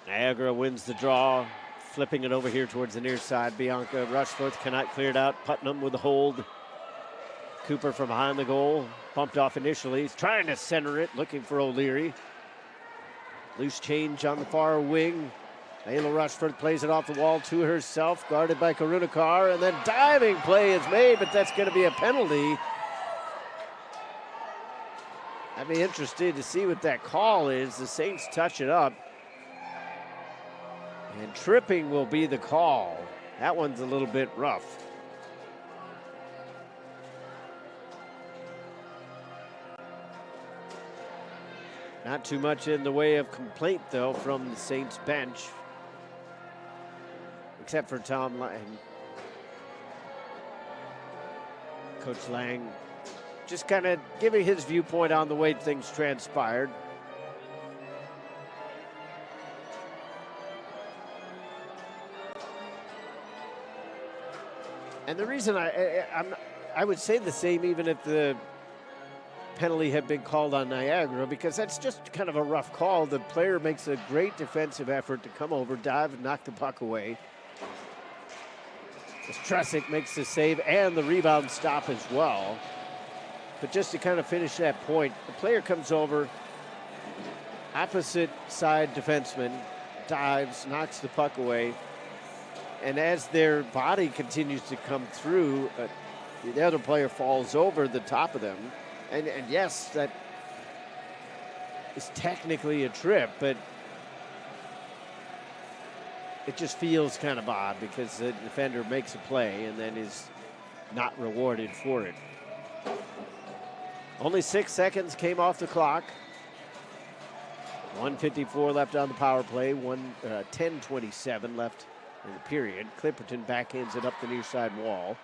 Niagara wins the draw. Flipping it over here towards the near side. Bianca Rushforth cannot clear it out. Putnam with the hold. Cooper from behind the goal. Bumped off initially. He's trying to center it, looking for O'Leary. Loose change on the far wing. Ayla Rushforth plays it off the wall to herself. Guarded by Karunakar. And then diving play is made, but that's going to be a penalty. I'd be interested to see what that call is. The Saints touch it up. And tripping will be the call. That one's a little bit rough. Not too much in the way of complaint, though, from the Saints bench. Except for Tom Lang. Coach Lang just kind of giving his viewpoint on the way things transpired. And the reason I would say the same even if the penalty had been called on Niagara, because that's just kind of a rough call. The player makes a great defensive effort to come over, dive, and knock the puck away. As Tresick makes the save and the rebound stop as well. But just to kind of finish that point, the player comes over, opposite side defenseman, dives, knocks the puck away. And as their body continues to come through, the other player falls over the top of them. And yes, that is technically a trip, but it just feels kind of odd because the defender makes a play and then is not rewarded for it. Only 6 seconds came off the clock. 1:54 left on the power play, 10:27 left in the period. Clipperton backhands it up the near side wall.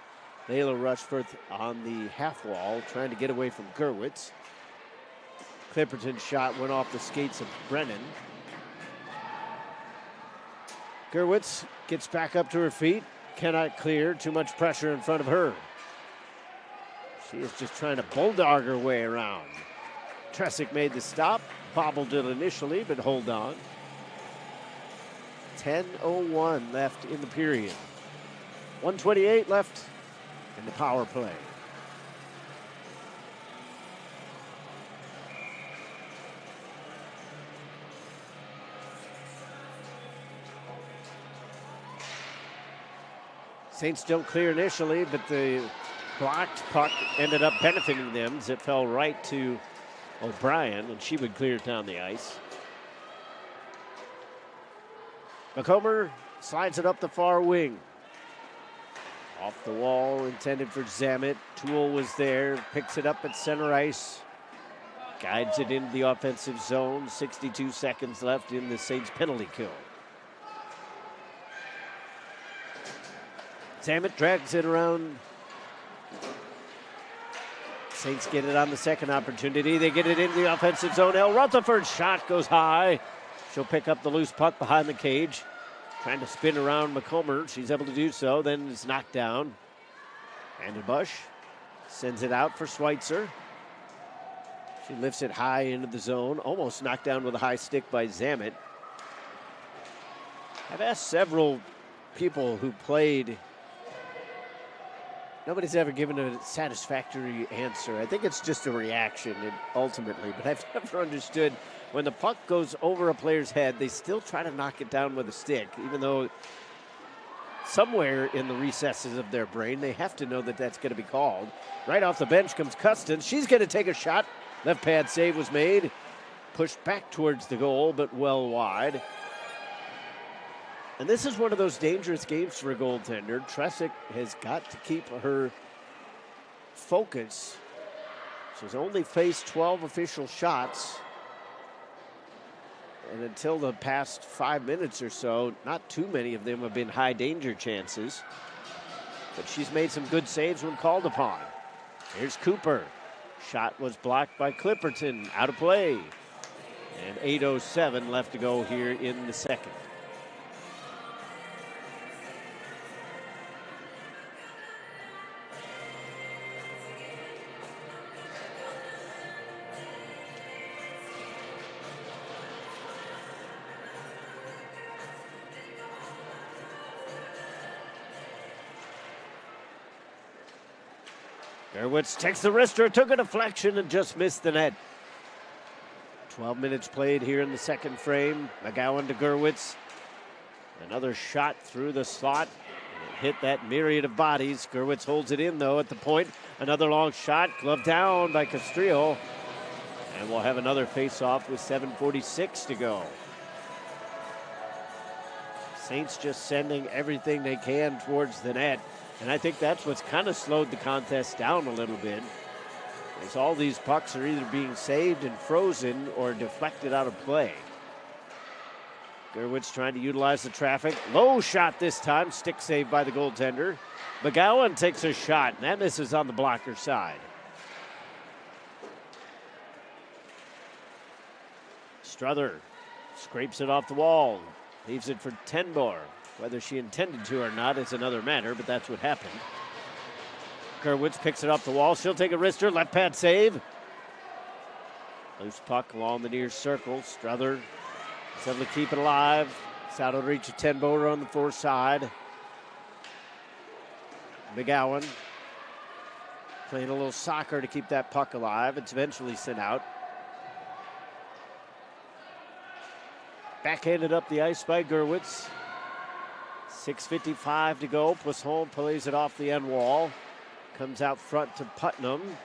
Layla Rushforth on the half wall, trying to get away from Gerwitz. Clipperton's shot went off the skates of Brennan. Gerwitz gets back up to her feet, cannot clear, too much pressure in front of her. She is just trying to bulldog her way around. Tresick made the stop, bobbled it initially, but hold on. 10:01 left in the period. 1:28 left in the power play. Saints don't clear initially, but the blocked puck ended up benefiting them as it fell right to O'Brien, and she would clear it down the ice. McComber slides it up the far wing. Off the wall, intended for Zamet. Toole was there, picks it up at center ice. guides it into the offensive zone. 62 seconds left in the Saints penalty kill. Zammit drags it around. Saints get it on the second opportunity. They get it into the offensive zone. El Rutherford's shot goes high. She'll pick up the loose puck behind the cage. Trying to spin around McComber. She's able to do so. Then it's knocked down. Vandenbush sends it out for Schweitzer. She lifts it high into the zone. Almost knocked down with a high stick by Zammit. I've asked several people who played. Nobody's ever given a satisfactory answer. I think it's just a reaction ultimately, but I've never understood when the puck goes over a player's head, they still try to knock it down with a stick, even though somewhere in the recesses of their brain, they have to know that that's going to be called. Right off the bench comes Custon. She's going to take a shot. Left pad save was made. Pushed back towards the goal, but well wide. And this is one of those dangerous games for a goaltender. Tresick has got to keep her focus. She's only faced 12 official shots. And until the past 5 minutes or so, not too many of them have been high danger chances. But she's made some good saves when called upon. Here's Cooper. Shot was blocked by Clipperton. Out of play. And 8:07 left to go here in the second. Gerwitz takes the wrister, took a deflection, and just missed the net. 12 minutes played here in the second frame. McGowan to Gerwitz. Another shot through the slot. It hit that myriad of bodies. Gerwitz holds it in, though, at the point. Another long shot, gloved down by Castrillo. And we'll have another face-off with 7:46 to go. Saints just sending everything they can towards the net. And I think that's what's kind of slowed the contest down a little bit. As all these pucks are either being saved and frozen or deflected out of play. Gerwitz trying to utilize the traffic. Low shot this time. Stick saved by the goaltender. McGowan takes a shot, and that misses on the blocker side. Struther scrapes it off the wall. Leaves it for Tenbar. Whether she intended to or not is another matter, but that's what happened. Gerwitz picks it off the wall. She'll take a wrister. Left pad save. Loose puck along the near circle. Struther is able to keep it alive. It's out of reach of Tenboer on the far side. McGowan playing a little soccer to keep that puck alive. It's eventually sent out. Backhanded up the ice by Gerwitz. 6:55 to go. Poisson plays it off the end wall. Comes out front to Putnam.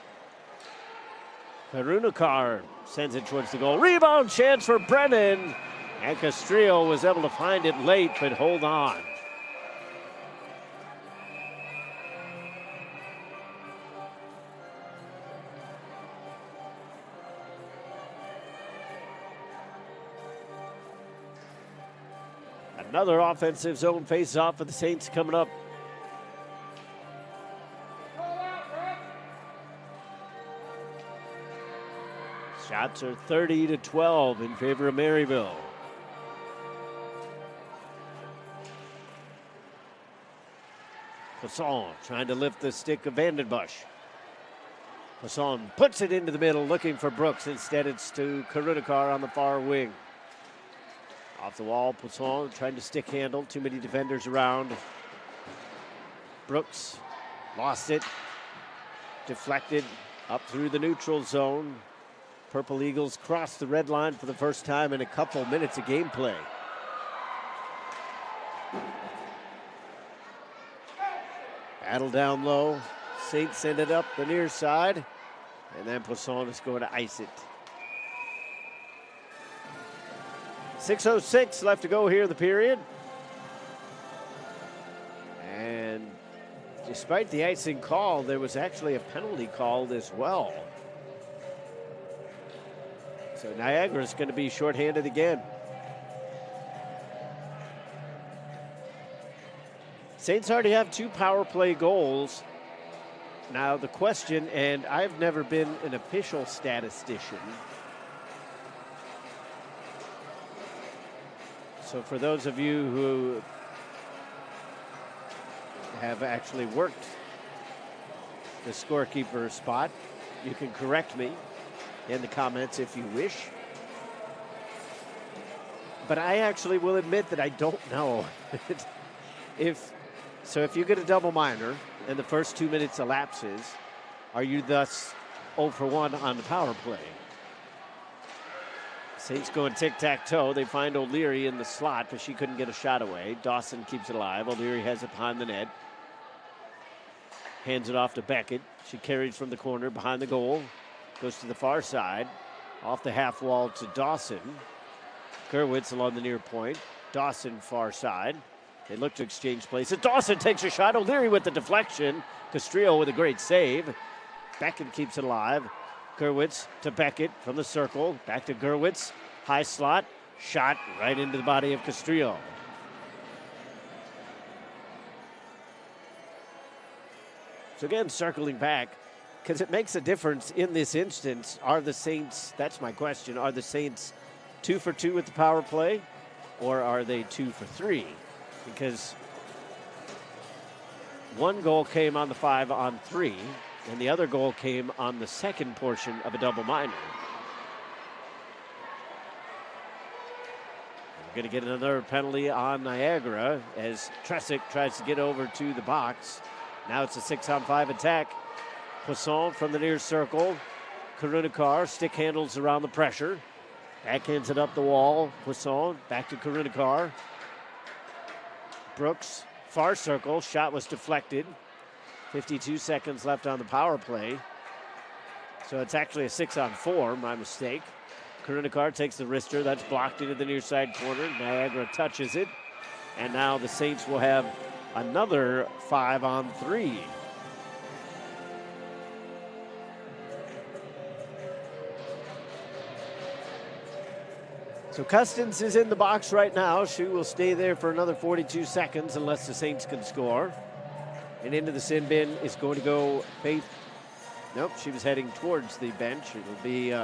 Karunakar sends it towards the goal. Rebound chance for Brennan. And Castrillo was able to find it late, but hold on. Another offensive zone face-off for the Saints coming up. Shots are 30-12 in favor of Maryville. Poisson trying to lift the stick of Vandenbush. Poisson puts it into the middle, looking for Brooks. Instead, it's to Karunakar on the far wing. Off the wall, Poisson trying to stick handle. Too many defenders around. Brooks lost it. Deflected up through the neutral zone. Purple Eagles cross the red line for the first time in a couple minutes of gameplay. Battle down low. Saints send it up the near side. And then Poisson is going to ice it. 6:06 left to go here in the period. And despite the icing call, there was actually a penalty called as well. So Niagara's going to be shorthanded again. Saints already have 2 power play goals. Now the question, and I've never been an official statistician, so for those of you who have actually worked the scorekeeper spot, you can correct me in the comments if you wish. But I actually will admit that I don't know. If you get a double minor and the first 2 minutes elapses, are you thus 0 for 1 on the power play? Saints going tic-tac-toe. They find O'Leary in the slot, but she couldn't get a shot away. Dawson keeps it alive. O'Leary has it behind the net. Hands it off to Beckett. She carries from the corner behind the goal. Goes to the far side. Off the half wall to Dawson. Gerwitz along the near point. Dawson far side. They look to exchange places. Dawson takes a shot. O'Leary with the deflection. Castrillo with a great save. Beckett keeps it alive. Gerwitz to Beckett from the circle. Back to Gerwitz. High slot. Shot right into the body of Castrillo. So again, circling back, because it makes a difference in this instance. Are the Saints, that's my question, are the Saints 2 for 2 with the power play, or are they 2 for 3? Because one goal came on the 5-on-3, and the other goal came on the second portion of a double minor. We're going to get another penalty on Niagara as Tresick tries to get over to the box. Now it's a 6-on-5 attack. Poisson from the near circle. Karunikar stick handles around the pressure. Backhands it up the wall. Poisson back to Karunikar. Brooks, far circle. Shot was deflected. 52 seconds left on the power play. So it's actually a 6-on-4, my mistake. Karunikar takes the wrister. That's blocked into the near side corner. Niagara touches it. And now the Saints will have another 5-on-3. So Custance is in the box right now. She will stay there for another 42 seconds unless the Saints can score. And into the sin bin is going to go Faith. Nope, she was heading towards the bench. It'll be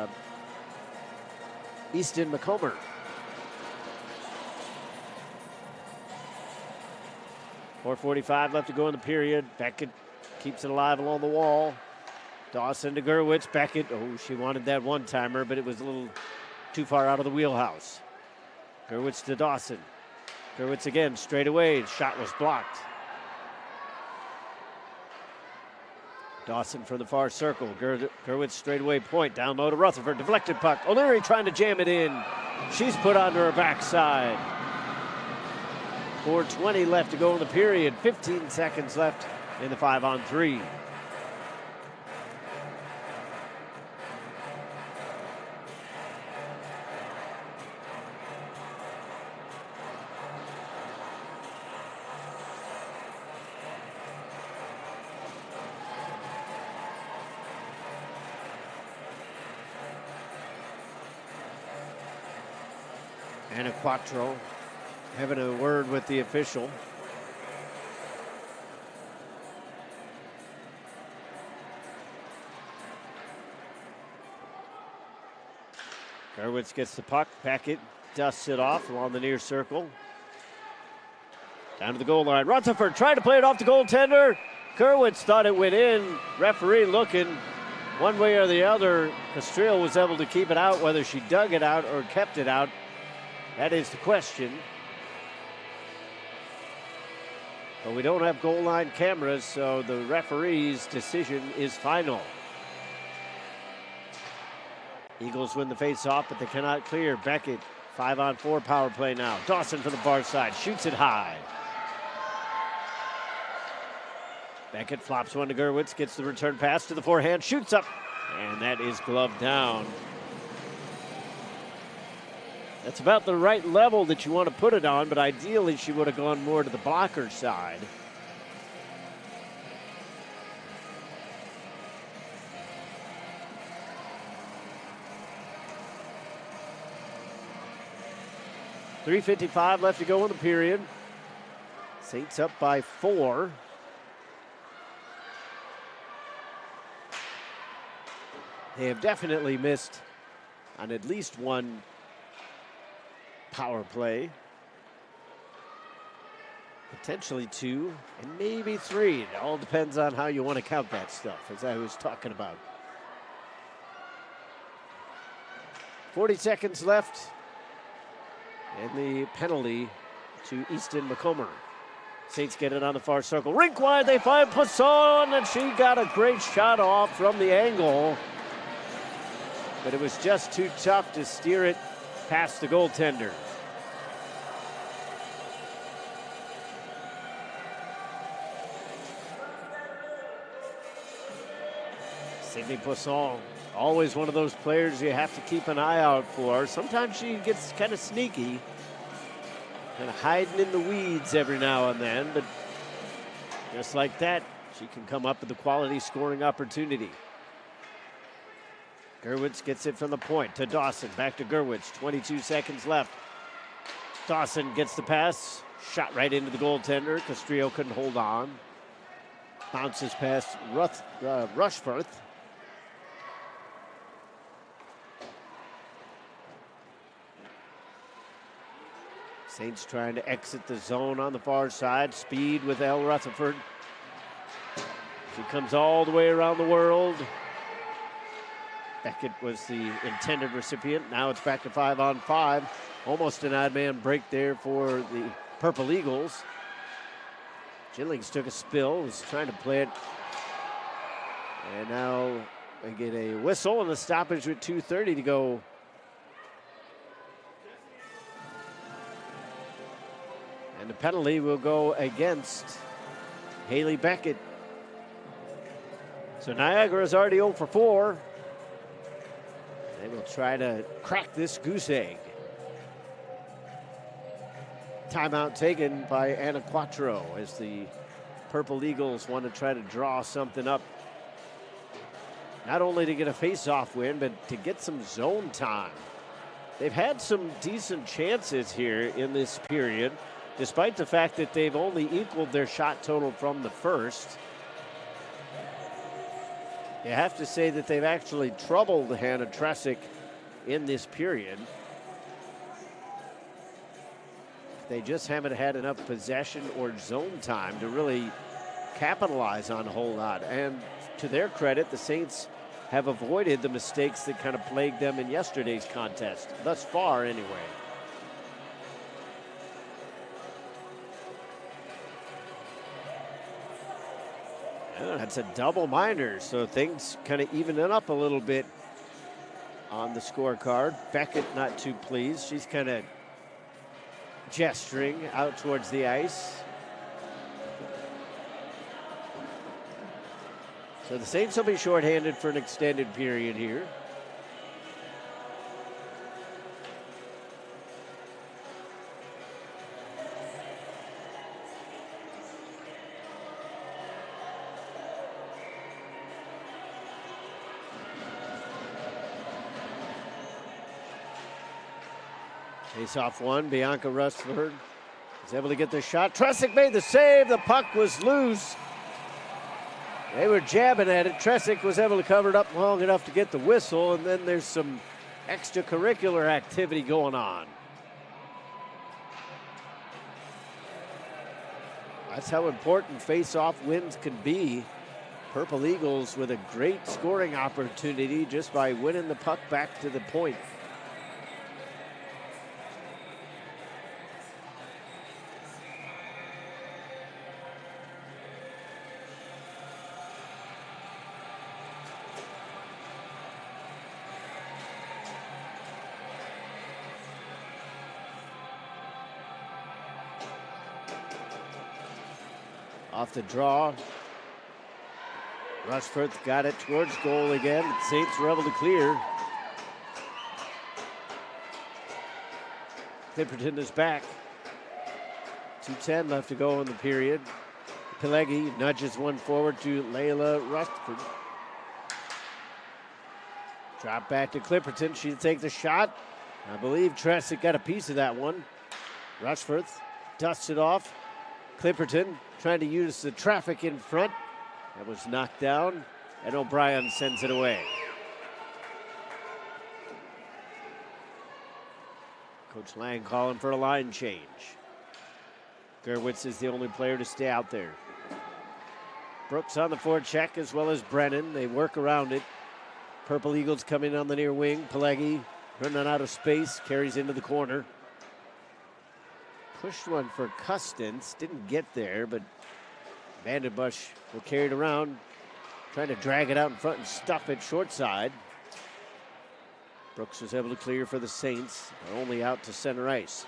Easton McComber. .445 left to go in the period. Beckett keeps it alive along the wall. Dawson to Gerwitz. Beckett, oh, she wanted that one-timer, but it was a little too far out of the wheelhouse. Gerwitz to Dawson. Gerwitz again, straight away. Shot was blocked. Dawson from the far circle. Gerwitz straight away point. Down low to Rutherford. Deflected puck. O'Leary trying to jam it in. She's put onto her backside. 4:20 left to go in the period. 15 seconds left in the 5-on-3. And a Quattro having a word with the official. Gerwitz gets the puck. Beckett dusts it off along the near circle. Down to the goal line. Rutherford trying to play it off the goaltender. Gerwitz thought it went in. Referee looking one way or the other. Castrillo was able to keep it out. Whether she dug it out or kept it out, that is the question. But we don't have goal line cameras, so the referee's decision is final. Eagles win the face-off, but they cannot clear. Beckett, 5-on-4 power play now. Dawson from the far side, shoots it high. Beckett flops one to Gerwitz, gets the return pass to the forehand, shoots up, and that is gloved down. That's about the right level that you want to put it on, but ideally she would have gone more to the blocker side. 3:55 left to go in the period. Saints up by 4. They have definitely missed on at least one power play. Potentially 2, and maybe 3. It all depends on how you want to count that stuff, as I was talking about. 40 seconds left, and the penalty to Easton McComber. Saints get it on the far circle. Rink wide, they find Poisson, and she got a great shot off from the angle. But it was just too tough to steer it past the goaltender. Sydney Poisson, always one of those players you have to keep an eye out for. Sometimes she gets kind of sneaky, kind of hiding in the weeds every now and then, but just like that, she can come up with a quality scoring opportunity. Gerwitz gets it from the point to Dawson, back to Gerwitz, 22 seconds left. Dawson gets the pass, shot right into the goaltender. Castrillo couldn't hold on. Bounces past Rushforth. Saints trying to exit the zone on the far side. Speed with Elle Rutherford. She comes all the way around the world. Beckett was the intended recipient. Now it's back to 5-on-5. Almost an odd man break there for the Purple Eagles. Jillings took a spill, was trying to play it. And now they get a whistle and the stoppage with 2:30 to go. And the penalty will go against Haley Beckett. So Niagara is already 0 for 4. They will try to crack this goose egg. Timeout taken by Anna Quattro as the Purple Eagles want to try to draw something up. Not only to get a face-off win, but to get some zone time. They've had some decent chances here in this period, despite the fact that they've only equaled their shot total from the first. You have to say that they've actually troubled Hannah Tresick in this period. They just haven't had enough possession or zone time to really capitalize on a whole lot. And to their credit, the Saints have avoided the mistakes that kind of plagued them in yesterday's contest, thus far anyway. Yeah, that's a double minor, so things kind of even it up a little bit on the scorecard. Beckett not too pleased. She's kind of gesturing out towards the ice. So the Saints will be shorthanded for an extended period here. Face-off one, Bianca Rustford is able to get the shot. Tresick made the save, the puck was loose. They were jabbing at it. Tresick was able to cover it up long enough to get the whistle, and then there's some extracurricular activity going on. That's how important face-off wins can be. Purple Eagles with a great scoring opportunity just by winning the puck back to the point. Off the draw. Rushforth got it towards goal again. The Saints were able to clear. Clipperton is back. 2:10 left to go in the period. Pileggi nudges one forward to Layla Rustford. Drop back to Clipperton. She'll take the shot. I believe Tressick got a piece of that one. Rushforth dusts it off. Clipperton trying to use the traffic in front. That was knocked down, and O'Brien sends it away. Coach Lang calling for a line change. Gerwitz is the only player to stay out there. Brooks on the forecheck as well as Brennan. They work around it. Purple Eagles coming on the near wing. Pelegi running out of space, carries into the corner. Pushed one for Custance, didn't get there, but Vandenbush will carry it around, trying to drag it out in front and stuff it short side. Brooks was able to clear for the Saints, only out to center ice.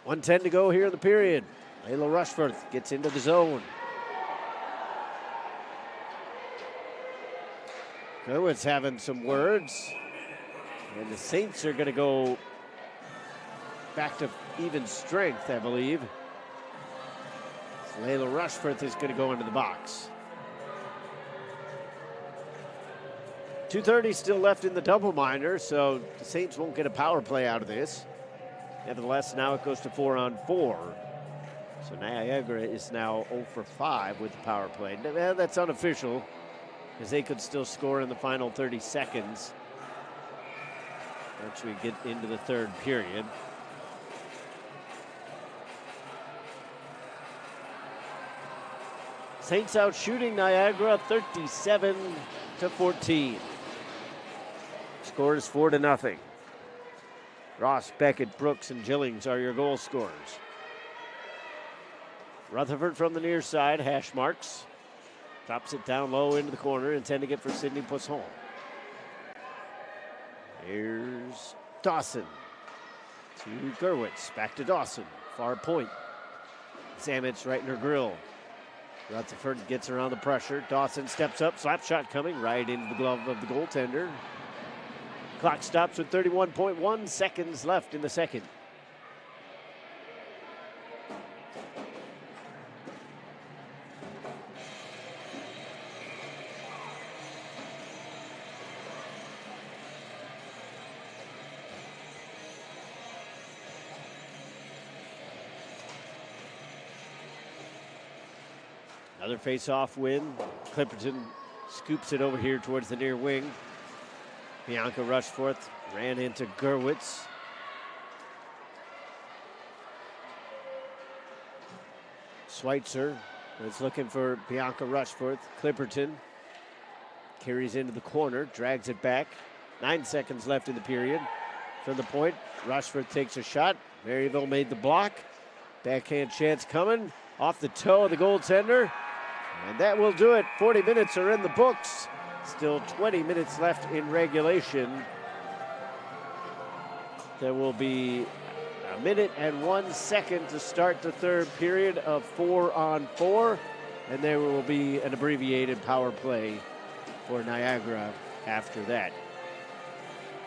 1:10 to go here in the period. Layla Rushforth gets into the zone. Gerwitz having some words, and the Saints are going to go back to even strength, I believe. So Layla Rushforth is going to go into the box. 2:30 still left in the double minor, so the Saints won't get a power play out of this. Nevertheless, now it goes to 4-on-4. So Niagara is now 0 for 5 with the power play. That's unofficial, because they could still score in the final 30 seconds once we get into the third period. Saints out shooting Niagara 37-14. Score is 4-0. Ross, Beckett, Brooks, and Gillings are your goal scorers. Rutherford from the near side, hash marks. Drops it down low into the corner, intending it for Sidney Poisson. Here's Dawson to Gerwitz, back to Dawson, far point. Samitz right in her grill. Rutherford gets around the pressure. Dawson steps up, slap shot coming right into the glove of the goaltender. Clock stops with 31.1 seconds left in the second. Another face-off win. Clipperton scoops it over here towards the near wing. Bianca Rushforth ran into Gerwitz. Schweitzer is looking for Bianca Rushforth. Clipperton carries into the corner, drags it back. 9 seconds left in the period. From the point, Rushforth takes a shot. Maryville made the block. Backhand chance coming. Off the toe of the goaltender. And that will do it. 40 minutes are in the books. Still 20 minutes left in regulation. There will be 1 minute and 1 second to start the third period of 4-on-4. And there will be an abbreviated power play for Niagara after that.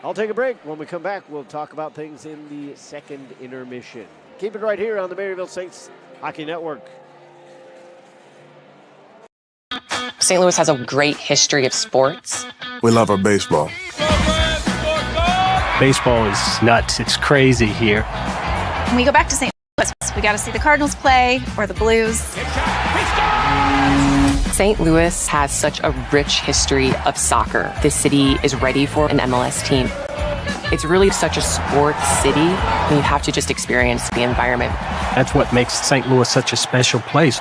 I'll take a break. When we come back, we'll talk about things in the second intermission. Keep it right here on the Maryville Saints Hockey Network. St. Louis has a great history of sports. We love our baseball. Baseball is nuts. It's crazy here. When we go back to St. Louis, we got to see the Cardinals play or the Blues. St. Louis has such a rich history of soccer. This city is ready for an MLS team. It's really such a sports city, and you have to just experience the environment. That's what makes St. Louis such a special place.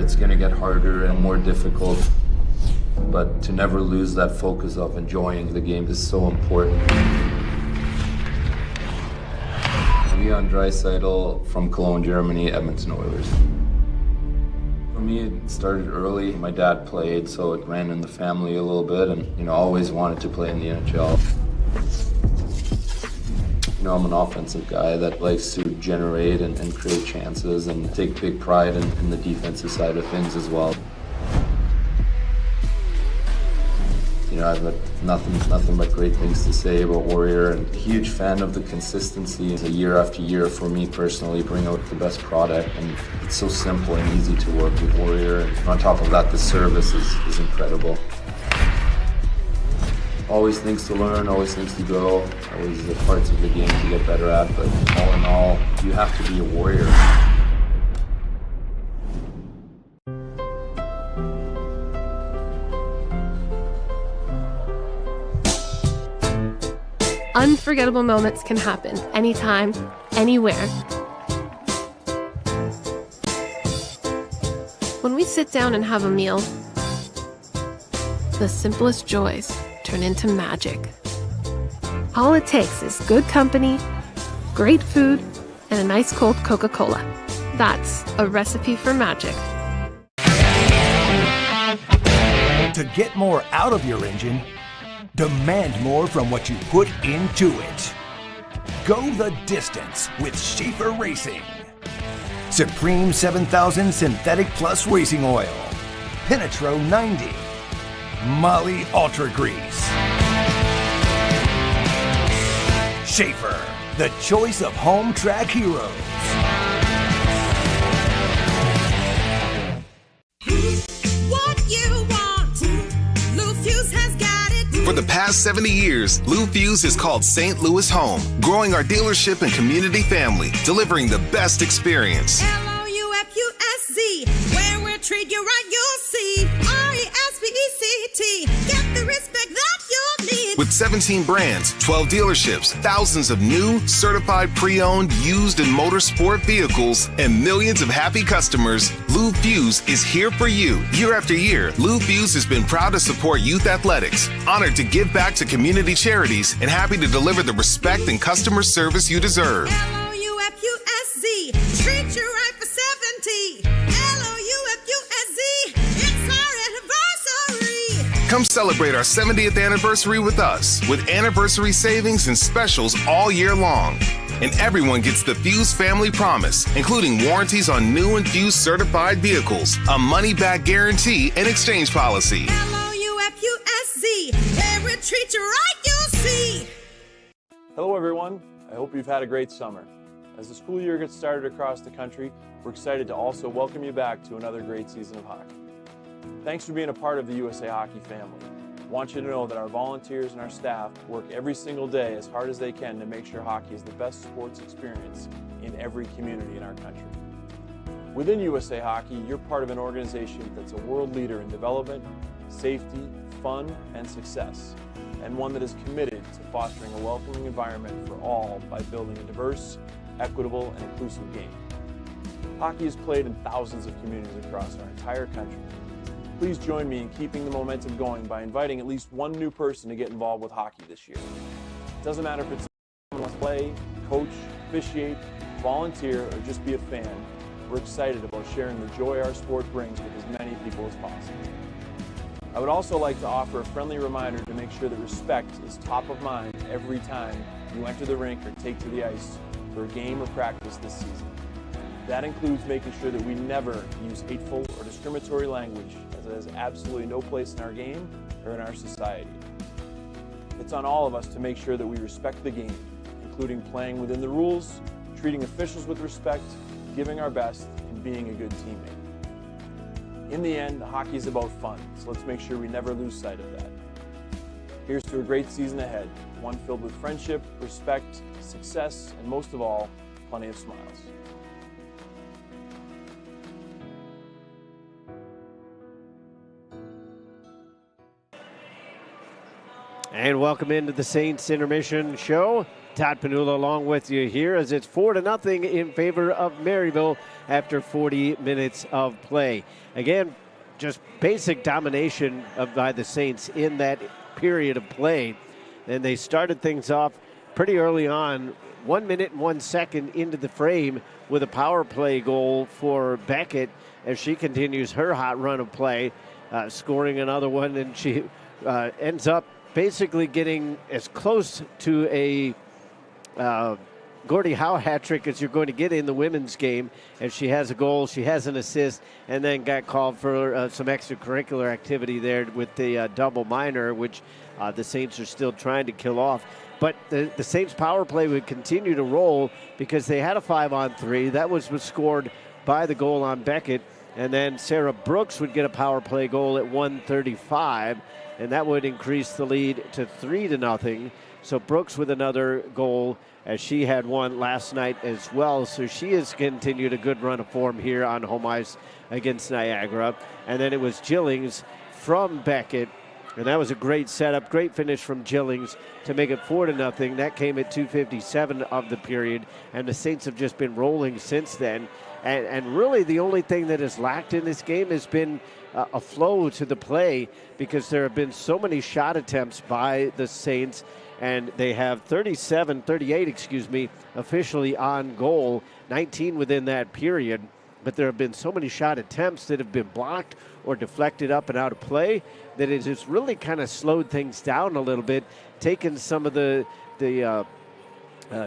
It's going to get harder and more difficult, but to never lose that focus of enjoying the game is so important. Leon Draisaitl from Cologne, Germany, Edmonton Oilers. For me, it started early. My dad played, so it ran in the family a little bit, and always wanted to play in the NHL. You know, I'm an offensive guy that likes to generate and create chances and take big pride in the defensive side of things as well. You know, I've got nothing but great things to say about Warrior, and a huge fan of the consistency. Year after year, for me personally, bring out the best product, and it's so simple and easy to work with Warrior. And on top of that, the service is incredible. Always things to learn, always things to grow, always the parts of the game to get better at, but all in all, you have to be a Warrior. Unforgettable moments can happen anytime, anywhere. When we sit down and have a meal, the simplest joys turn into magic. All it takes is good company, great food, and a nice cold Coca-Cola. That's a recipe for magic. To get more out of your engine, demand more from what you put into it. Go the distance with Schaefer Racing. Supreme 7000 Synthetic Plus Racing Oil. Penetro 90. Molly Ultra Grease. Schaefer, the choice of home track heroes. What you want, Lou Fuse has got it. For the past 70 years, Lou Fuse has called St. Louis home, growing our dealership and community family, delivering the best experience. Loufusc, where we'll treat you right, you'll see. RESPECT, get the respect that you'll need. With 17 brands, 12 dealerships, thousands of new, certified pre-owned, used and motorsport vehicles, and millions of happy customers, Lou Fuse is here for you. Year after year, Lou Fuse has been proud to support youth athletics, honored to give back to community charities, and happy to deliver the respect and customer service you deserve. LOUFUSZ, treat you right for 70. LOUFUSZ, it's our anniversary. Come celebrate our 70th anniversary with us, with anniversary savings and specials all year long. And everyone gets the Fuse Family Promise, including warranties on new and Fuse certified vehicles, a money-back guarantee, and exchange policy. LOUFUSZ, where we'll treat you right, you'll see. Hello everyone, I hope you've had a great summer. As the school year gets started across the country, we're excited to also welcome you back to another great season of hockey. Thanks for being a part of the USA Hockey family. I want you to know that our volunteers and our staff work every single day as hard as they can to make sure hockey is the best sports experience in every community in our country. Within USA Hockey, you're part of an organization that's a world leader in development, safety, fun, and success, and one that is committed to fostering a welcoming environment for all by building a diverse, equitable, and inclusive game. Hockey is played in thousands of communities across our entire country. Please join me in keeping the momentum going by inviting at least one new person to get involved with hockey this year. It doesn't matter if it's someone who wants to play, coach, officiate, volunteer, or just be a fan. We're excited about sharing the joy our sport brings with as many people as possible. I would also like to offer a friendly reminder to make sure that respect is top of mind every time you enter the rink or take to the ice for a game or practice this season. That includes making sure that we never use hateful or discriminatory language, as it has absolutely no place in our game or in our society. It's on all of us to make sure that we respect the game, including playing within the rules, treating officials with respect, giving our best, and being a good teammate. In the end, hockey is about fun, so let's make sure we never lose sight of that. Here's to a great season ahead, one filled with friendship, respect, success, and most of all, plenty of smiles. And welcome into the Saints Intermission Show. Todd Panula along with you here as it's 4-0 in favor of Maryville after 40 minutes of play. Again, just basic domination by the Saints in that period of play. And they started things off pretty early on, 1 minute and 1 second into the frame with a power play goal for Beckett as she continues her hot run of play, scoring another one, and she ends up basically getting as close to a Gordie Howe hat trick as you're going to get in the women's game. And she has a goal, she has an assist, and then got called for some extracurricular activity there with the double minor, which the Saints are still trying to kill off. But the Saints power play would continue to roll because they had a 5-on-3. That was scored by the goal on Beckett. And then Sarah Brooks would get a power play goal at 1:35, and that would increase the lead to 3-0. So Brooks with another goal, as she had one last night as well. So she has continued a good run of form here on home ice against Niagara. And then it was Gillings from Beckett, and that was a great setup, great finish from Gillings to make it 4-0. That came at 2:57 of the period, and the Saints have just been rolling since then. And really the only thing that has lacked in this game has been a flow to the play, because there have been so many shot attempts by the Saints, and they have 38 officially on goal, 19 within that period. But there have been so many shot attempts that have been blocked or deflected up and out of play that it has really kind of slowed things down a little bit, taken some of the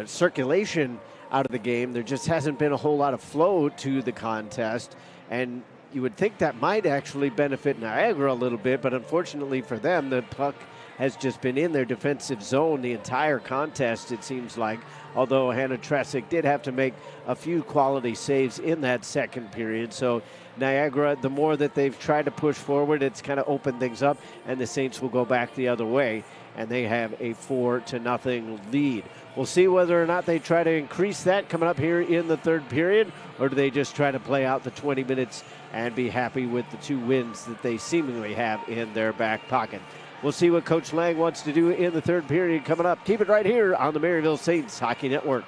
circulation out of the game. There just hasn't been a whole lot of flow to the contest, and you would think that might actually benefit Niagara a little bit, but unfortunately for them, the puck has just been in their defensive zone the entire contest, it seems like, although Hannah Tresick did have to make a few quality saves in that second period. So Niagara, the more that they've tried to push forward, it's kind of opened things up, and the Saints will go back the other way, and they have a 4-0 lead. We'll see whether or not they try to increase that coming up here in the third period, or do they just try to play out the 20 minutes and be happy with the 2 wins that they seemingly have in their back pocket. We'll see what Coach Lang wants to do in the third period coming up. Keep it right here on the Maryville Saints Hockey Network.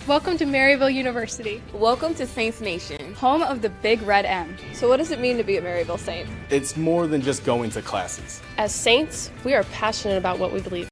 Welcome to Maryville University. Welcome to Saints Nation. Home of the Big Red M. So what does it mean to be a Maryville Saint? It's more than just going to classes. As Saints, we are passionate about what we believe.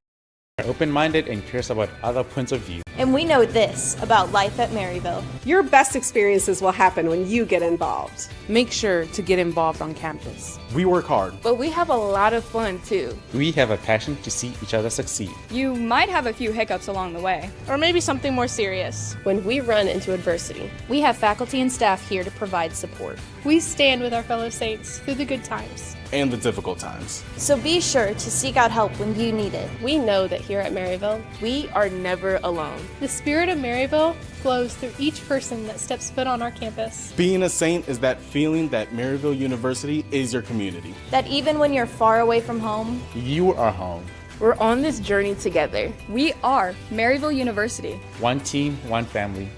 We're open-minded and curious about other points of view. And we know this about life at Maryville. Your best experiences will happen when you get involved. Make sure to get involved on campus. We work hard. But we have a lot of fun too. We have a passion to see each other succeed. You might have a few hiccups along the way. Or maybe something more serious. When we run into adversity, We have faculty and staff here to provide support. We stand with our fellow Saints through the good times and the difficult times. So be sure to seek out help when you need it. we know that here at Maryville, We are never alone. The spirit of Maryville flows through each person that steps foot on our campus. Being a Saint is that feeling that Maryville University is your community. That even when you're far away from home, You are home. we're on this journey together. We are Maryville University. One team, one family.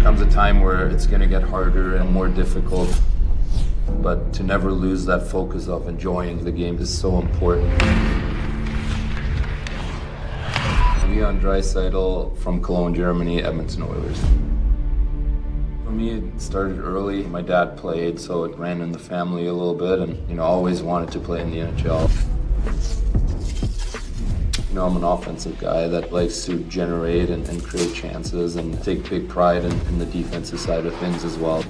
Comes a time where it's going to get harder and more difficult, but to never lose that focus of enjoying the game is so important. Leon Draisaitl from Cologne, Germany, Edmonton Oilers. For me, it started early. My dad played, so it ran in the family a little bit, and always wanted to play in the NHL. I'm an offensive guy that likes to generate and create chances and take big pride in the defensive side of things as well.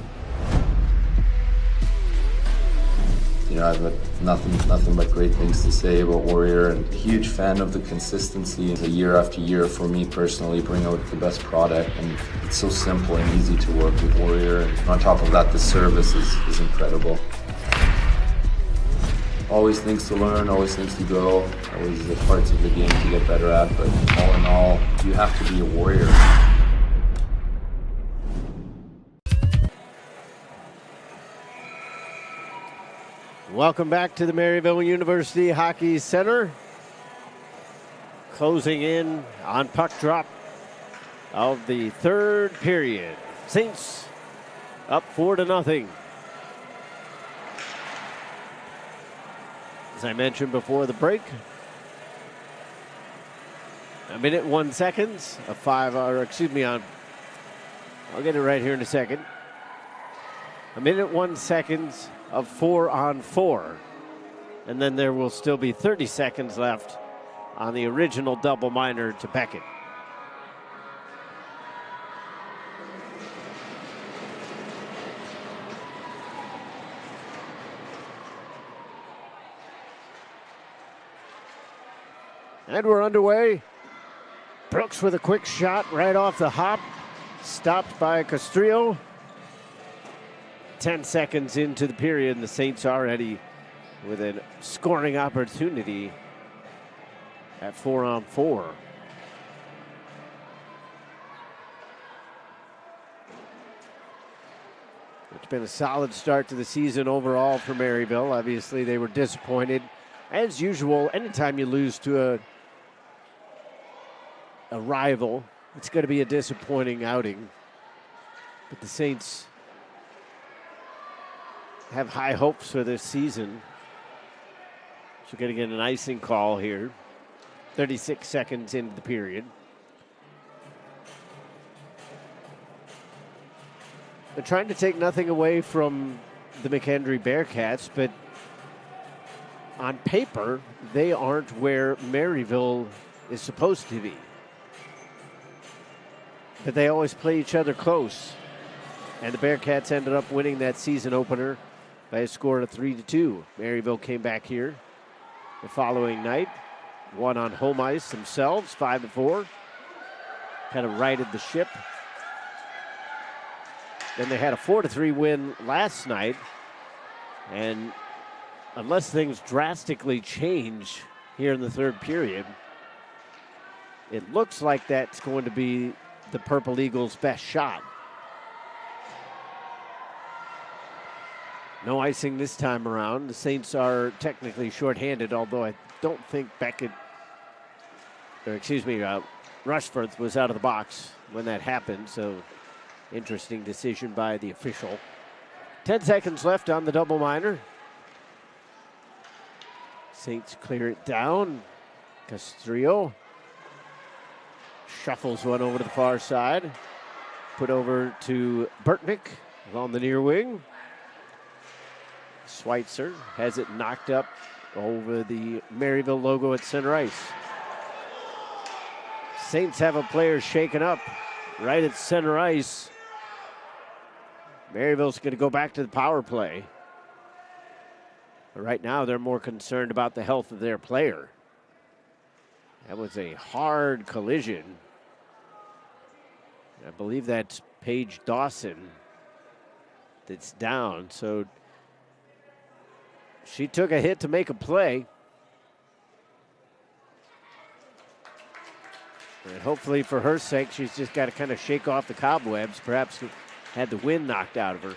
I've got nothing but great things to say about Warrior, and huge fan of the consistency. Year after year, for me personally, bring out the best product, and it's so simple and easy to work with Warrior. And on top of that, the service is incredible. Always things to learn, always things to grow, always the parts of the game to get better at, but all in all, you have to be a Warrior. Welcome back to the Maryville University Hockey Center. Closing in on puck drop of the third period. Saints up 4-0. As I mentioned before the break, a minute 1 seconds of I'll get it right here in a second. A minute 1 seconds of 4-on-4. And then there will still be 30 seconds left on the original double minor to Beckett. And we're underway. Brooks with a quick shot right off the hop. Stopped by Castrillo. 10 seconds into the period, and the Saints already with a scoring opportunity at 4-on-4. It's been a solid start to the season overall for Maryville. Obviously, they were disappointed. As usual, anytime you lose to a rival, it's going to be a disappointing outing. But the Saints have high hopes for this season. So we're going to get an icing call here. 36 seconds into the period. They're trying to take nothing away from the McHenry Bearcats, but on paper, they aren't where Maryville is supposed to be. But they always play each other close. And the Bearcats ended up winning that season opener by a score of 3-2. Maryville came back here the following night, won on home ice themselves, 5-4. Kind of righted the ship. Then they had a 4-3 win last night. And unless things drastically change here in the third period, it looks like that's going to be the Purple Eagles' best shot. No icing this time around. The Saints are technically shorthanded, although I don't think Rushforth was out of the box when that happened, so interesting decision by the official. 10 seconds left on the double minor. Saints clear it down. Castrillo shuffles one over to the far side. Put over to Burtnick on the near wing. Schweitzer has it knocked up over the Maryville logo at center ice. Saints have a player shaken up right at center ice. Maryville's going to go back to the power play. But right now, they're more concerned about the health of their player. That was a hard collision. I believe that's Paige Dawson that's down. So she took a hit to make a play. And hopefully for her sake, she's just got to kind of shake off the cobwebs. Perhaps had the wind knocked out of her.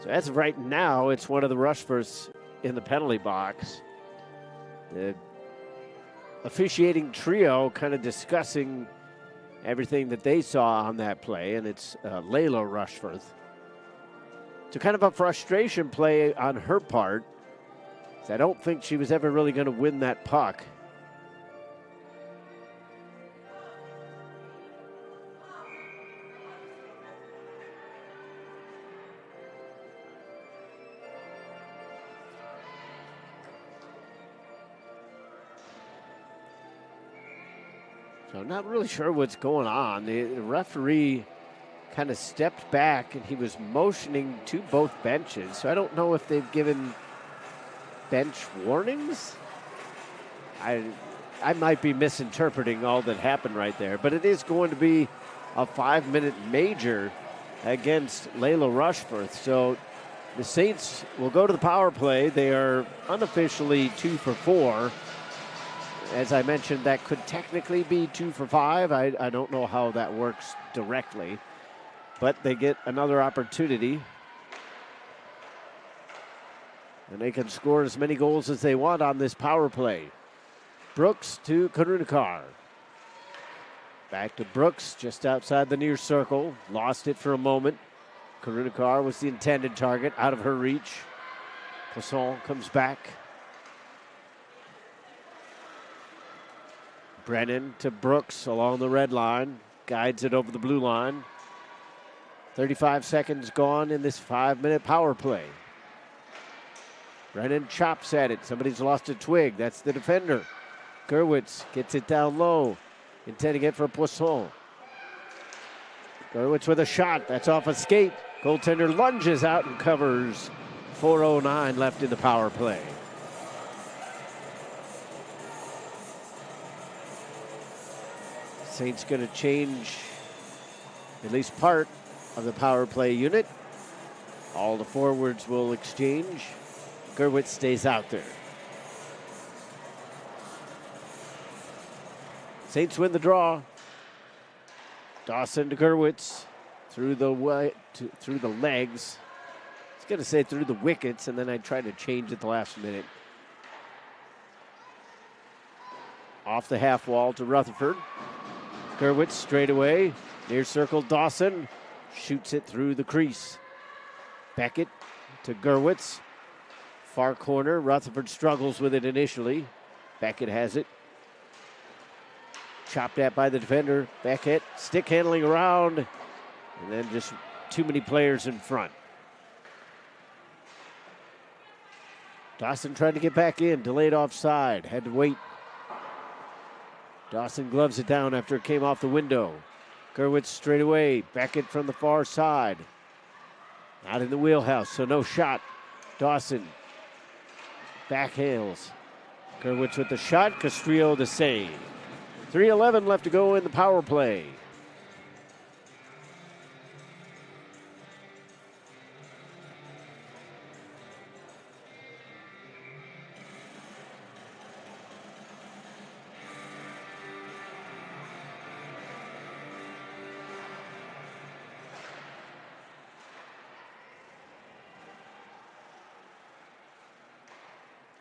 So as of right now, it's one of the Rushforths in the penalty box. The officiating trio kind of discussing everything that they saw on that play, and it's Layla Rushforth. So kind of a frustration play on her part. I don't think she was ever really going to win that puck. So I'm not really sure what's going on. The referee kind of stepped back and he was motioning to both benches. So I don't know if they've given bench warnings. I might be misinterpreting all that happened right there, but it is going to be a 5-minute major against Layla Rushforth. So the Saints will go to the power play. They are unofficially 2 for 4. As I mentioned, that could technically be 2 for 5. I don't know how that works directly, but they get another opportunity. And they can score as many goals as they want on this power play. Brooks to Karunakar. Back to Brooks, just outside the near circle. Lost it for a moment. Karunakar was the intended target, out of her reach. Poisson comes back. Brennan to Brooks along the red line. Guides it over the blue line. 35 seconds gone in this 5-minute power play. Brennan chops at it. Somebody's lost a twig. That's the defender. Gerwitz gets it down low, intending it for Poisson. Gerwitz with a shot. That's off a skate. Goaltender lunges out and covers. 4:09 left in the power play. Saints going to change at least part of the power play unit. All the forwards will exchange. Gerwitz stays out there. Saints win the draw. Dawson to Gerwitz through the legs. I was going to say through the wickets, and then I tried to change at the last minute. Off the half wall to Rutherford. Gerwitz straight away. Near circle, Dawson shoots it through the crease. Beckett to Gerwitz. Far corner. Rutherford struggles with it initially. Beckett has it. Chopped at by the defender. Beckett stick handling around. And then just too many players in front. Dawson tried to get back in. Delayed offside. Had to wait. Dawson gloves it down after it came off the window. Gerwitz straight away. Beckett from the far side. Not in the wheelhouse, so no shot. Dawson backhails. Gerwitz with the shot. Castrillo the save. 3:11 left to go in the power play.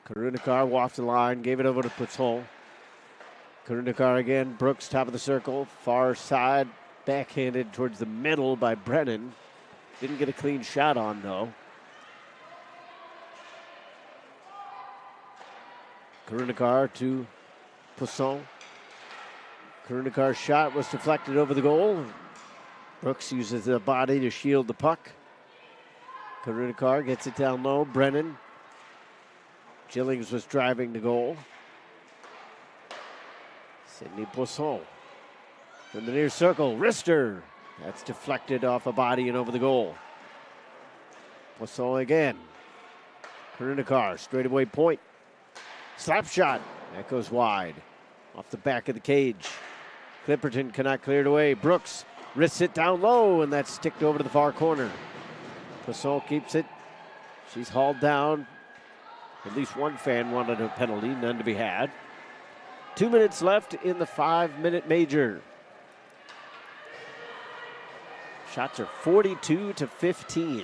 Karunakar walked the line, gave it over to Poisson. Karunakar again, Brooks top of the circle, far side, backhanded towards the middle by Brennan. Didn't get a clean shot on though. Karunakar to Poisson. Karunakar's shot was deflected over the goal. Brooks uses the body to shield the puck. Karunakar gets it down low. Brennan. Jillings was driving the goal. Sidney Poisson from the near circle. Wrister. That's deflected off a body and over the goal. Poisson again. Karunakar, straightaway point. Slap shot. That goes wide. Off the back of the cage. Clipperton cannot clear it away. Brooks wrists it down low, and that's sticked over to the far corner. Poisson keeps it. She's hauled down. At least one fan wanted a penalty, none to be had. 2 minutes left in the 5-minute major. Shots are 42-15.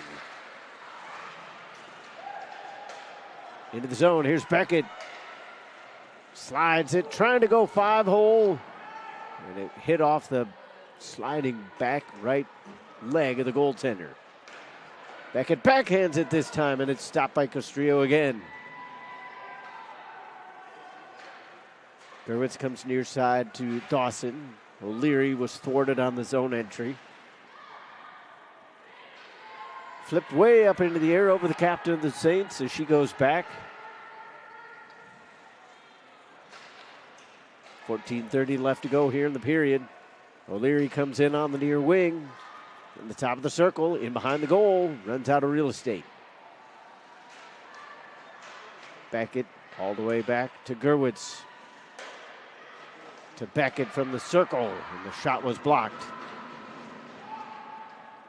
Into the zone, here's Beckett. Slides it, trying to go 5-hole. And it hit off the sliding back right leg of the goaltender. Beckett backhands it this time, and it's stopped by Castrillo again. Gerwitz comes near side to Dawson. O'Leary was thwarted on the zone entry. Flipped way up into the air over the captain of the Saints as she goes back. 14:30 left to go here in the period. O'Leary comes in on the near wing. In the top of the circle, in behind the goal, runs out of real estate. Beckett all the way back to Gerwitz. To Beckett from the circle, and the shot was blocked.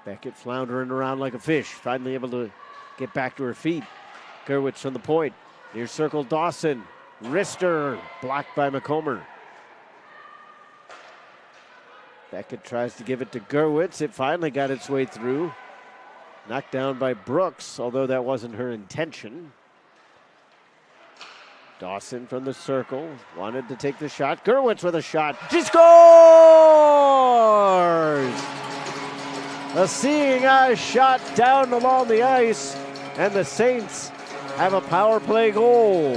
Beckett floundering around like a fish, finally able to get back to her feet. Gerwitz from the point, near circle Dawson. Wrister, blocked by McComber. Beckett tries to give it to Gerwitz. It finally got its way through. Knocked down by Brooks, although that wasn't her intention. Dawson from the circle, wanted to take the shot. Gerwitz with a shot. She scores! A seeing eye shot down along the ice, and the Saints have a power play goal.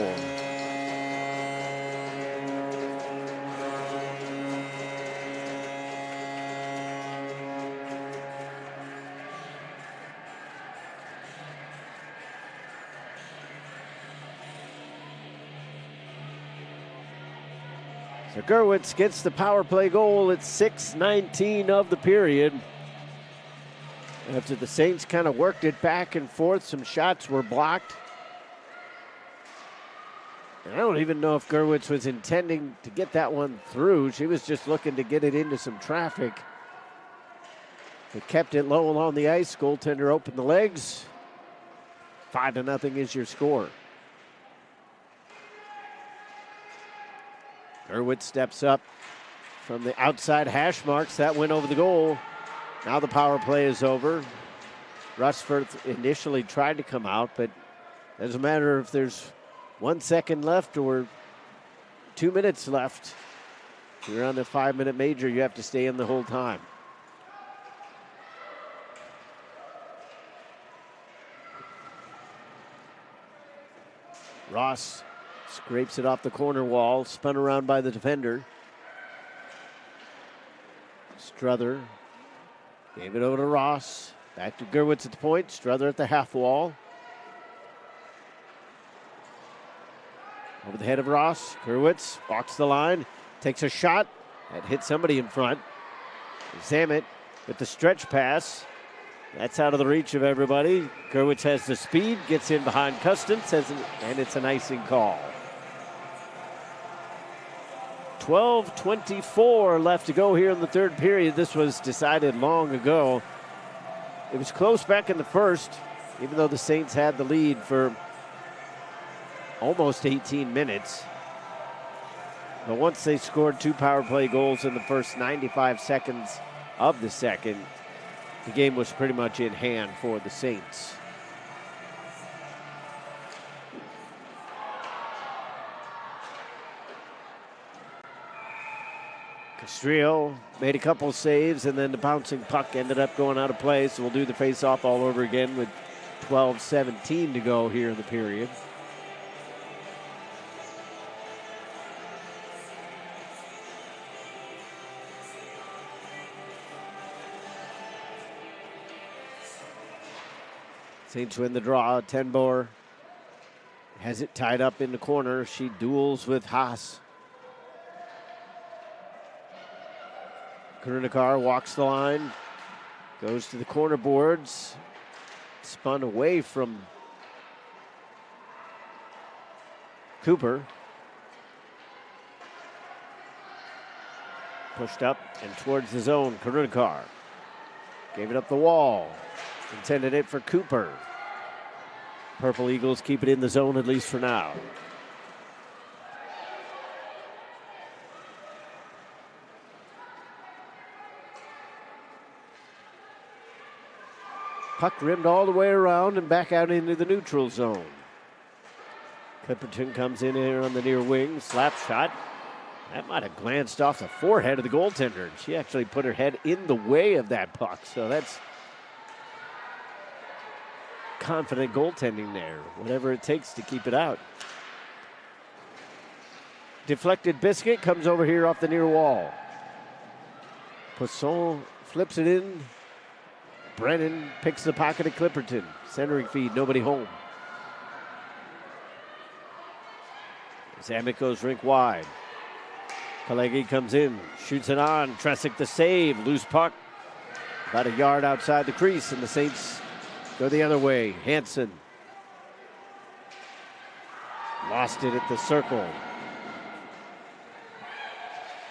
So Gerwitz gets the power play goal at 6:19 of the period. After the Saints kind of worked it back and forth, some shots were blocked. And I don't even know if Gerwitz was intending to get that one through. She was just looking to get it into some traffic. They kept it low along the ice. Goaltender opened the legs. 5-0 is your score. Gerwitz steps up from the outside hash marks. That went over the goal. Now the power play is over. Rusforth initially tried to come out, but it doesn't matter if there's 1 second left or 2 minutes left. If you're on the 5-minute major, you have to stay in the whole time. Ross scrapes it off the corner wall, spun around by the defender. Struther gave it over to Ross. Back to Gerwitz at the point. Struther at the half wall. Over the head of Ross. Gerwitz walks the line, takes a shot. That hit somebody in front. Zamet with the stretch pass. That's out of the reach of everybody. Gerwitz has the speed, gets in behind Custance, and it's an icing call. 12:24 left to go here in the third period. This was decided long ago. It was close back in the first, even though the Saints had the lead for almost 18 minutes. But once they scored 2 power play goals in the first 95 seconds of the second, the game was pretty much in hand for the Saints. Castrillo made a couple saves, and then the bouncing puck ended up going out of play, so we'll do the face-off all over again with 12:17 to go here in the period. Saints win the draw. Tenbor has it tied up in the corner. She duels with Haas. Karunikar walks the line, goes to the corner boards, spun away from Cooper. Pushed up and towards the zone. Karunikar gave it up the wall, intended it for Cooper. Purple Eagles keep it in the zone at least for now. Puck rimmed all the way around and back out into the neutral zone. Clipperton comes in here on the near wing, slap shot. That might have glanced off the forehead of the goaltender. She actually put her head in the way of that puck, so that's confident goaltending there. Whatever it takes to keep it out. Deflected biscuit comes over here off the near wall. Poisson flips it in. Brennan picks the pocket of Clipperton. Centering feed, nobody home. Zamet goes rink wide. Pelegi comes in, shoots it on. Tresick the save, loose puck. About a yard outside the crease, and the Saints go the other way. Hansen lost it at the circle.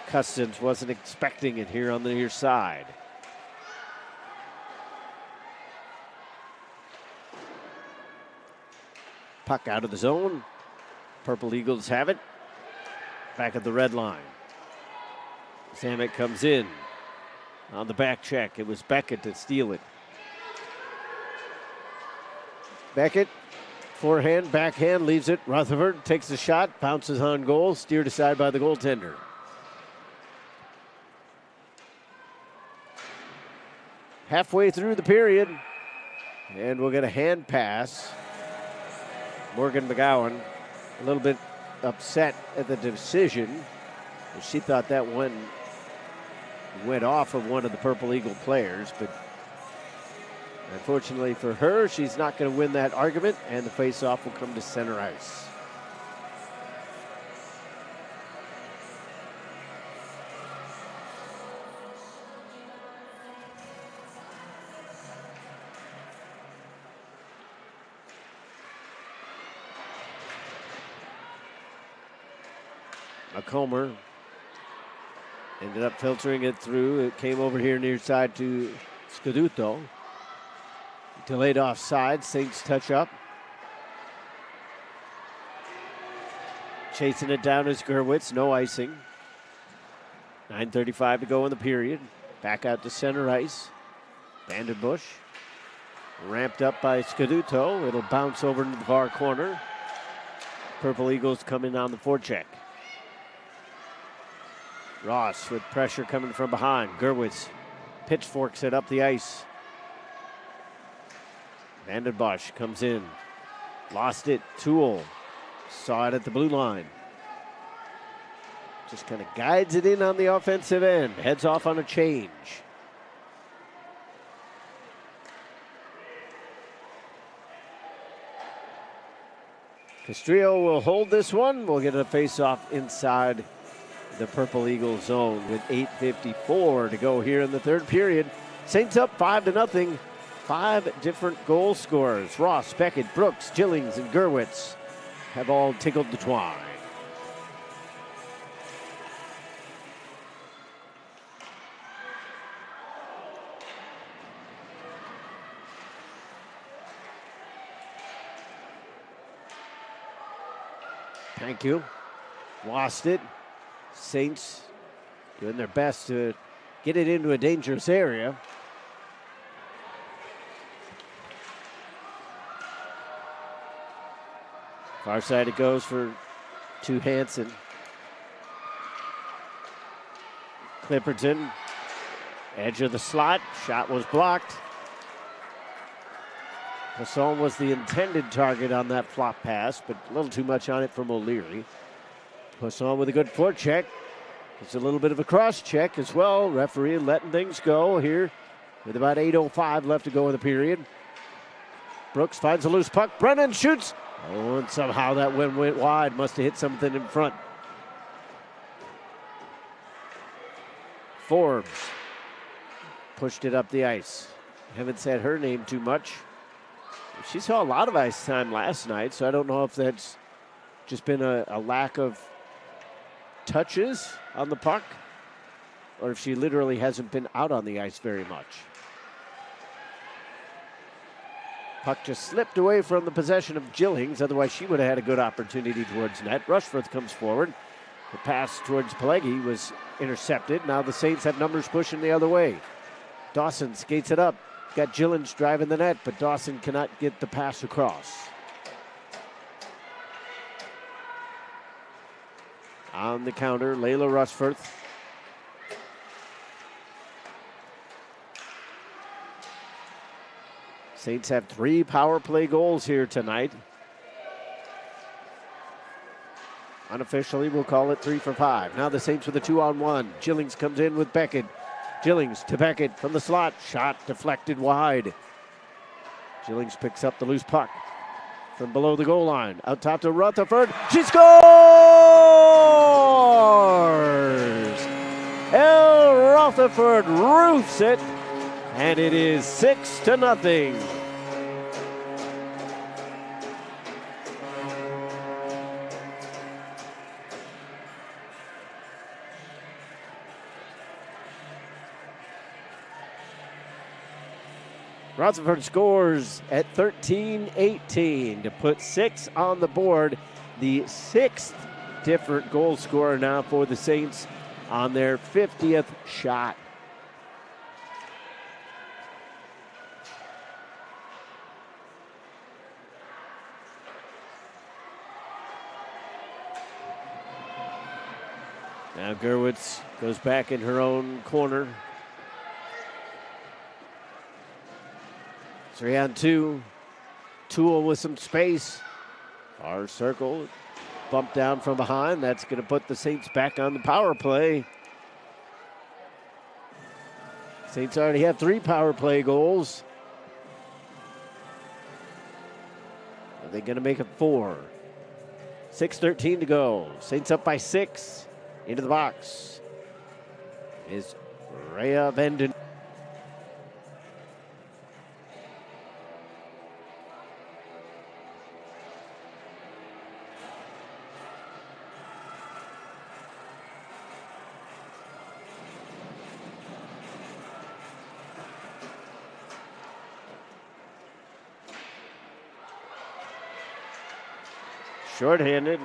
Custins wasn't expecting it here on the near side. Puck out of the zone. Purple Eagles have it. Back at the red line. Zamek comes in. On the back check, it was Beckett to steal it. Beckett, forehand, backhand, leaves it. Rutherford takes the shot, bounces on goal, steered aside by the goaltender. Halfway through the period, and we'll get a hand pass. Morgan McGowan, a little bit upset at the decision. She thought that one went off of one of the Purple Eagle players, but unfortunately for her, she's not going to win that argument, and the face-off will come to center ice. Comer ended up filtering it through. It came over here near side to Scaduto. Delayed offside. Saints touch up. Chasing it down is Gerwitz. No icing. 9:35 to go in the period. Back out to center ice. Vandenbush. Ramped up by Scaduto. It'll bounce over into the far corner. Purple Eagles come in on the forecheck. Ross with pressure coming from behind. Gerwitz pitchforks it up the ice. Vandenbosch comes in. Lost it. Toole saw it at the blue line. Just kind of guides it in on the offensive end. Heads off on a change. Castrillo will hold this one. We'll get a face-off inside the Purple Eagle zone with 8:54 to go here in the third period. Saints up 5-0. 5 different goal scorers. Ross, Beckett, Brooks, Gillings, and Gerwitz have all tickled the twine. Thank you. Lost it. Saints doing their best to get it into a dangerous area. Far side it goes to Hansen. Clipperton, edge of the slot. Shot was blocked. Hassan was the intended target on that flop pass, but a little too much on it from O'Leary. Poisson with a good forecheck. It's a little bit of a cross check as well. Referee letting things go here with about 8:05 left to go in the period. Brooks finds a loose puck. Brennan shoots. Oh, and somehow that one went wide. Must have hit something in front. Forbes pushed it up the ice. Haven't said her name too much. She saw a lot of ice time last night, so I don't know if that's just been a lack of touches on the puck, or if she literally hasn't been out on the ice very much. Puck just slipped away from the possession of Gillings, otherwise she would have had a good opportunity towards net. Rushforth comes forward. The pass towards Pelegi was intercepted. Now the Saints have numbers pushing the other way. Dawson skates it up. Got Gillings driving the net, but Dawson cannot get the pass across. On the counter, Layla Rushforth. Saints have 3 power play goals here tonight. Unofficially, we'll call it 3 for 5. Now the Saints with a 2-on-1. Gillings comes in with Beckett. Gillings to Beckett from the slot. Shot deflected wide. Gillings picks up the loose puck from below the goal line. Out top to Rutherford. She scores! Rutherford roofs it, and it is 6-0. Rutherford scores at 13-18 to put 6 on the board. The 6th different goal scorer now for the Saints on their 50th shot. Now Gerwitz goes back in her own corner. 3-on-2. Tool with some space. Our circle. Bump down from behind. That's going to put the Saints back on the power play. Saints already have 3 power play goals. Are they going to make it 4? 6:13 to go. Saints up by 6. Into the box is Rhea Vanden. Short-handed.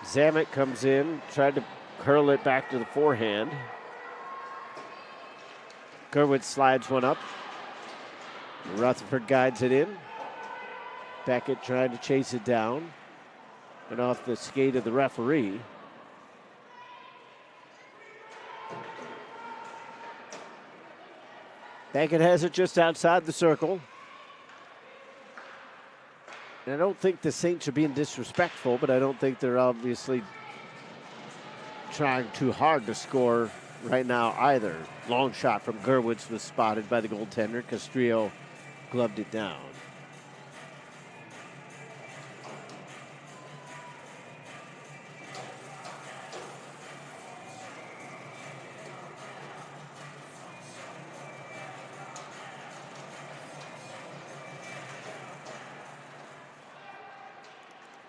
Zamet comes in, tried to curl it back to the forehand. Gerwitz slides one up. Rutherford guides it in. Beckett trying to chase it down. And off the skate of the referee. Beckett has it just outside the circle. And I don't think the Saints are being disrespectful, but I don't think they're obviously trying too hard to score right now either. Long shot from Gerwitz was spotted by the goaltender. Castrillo gloved it down.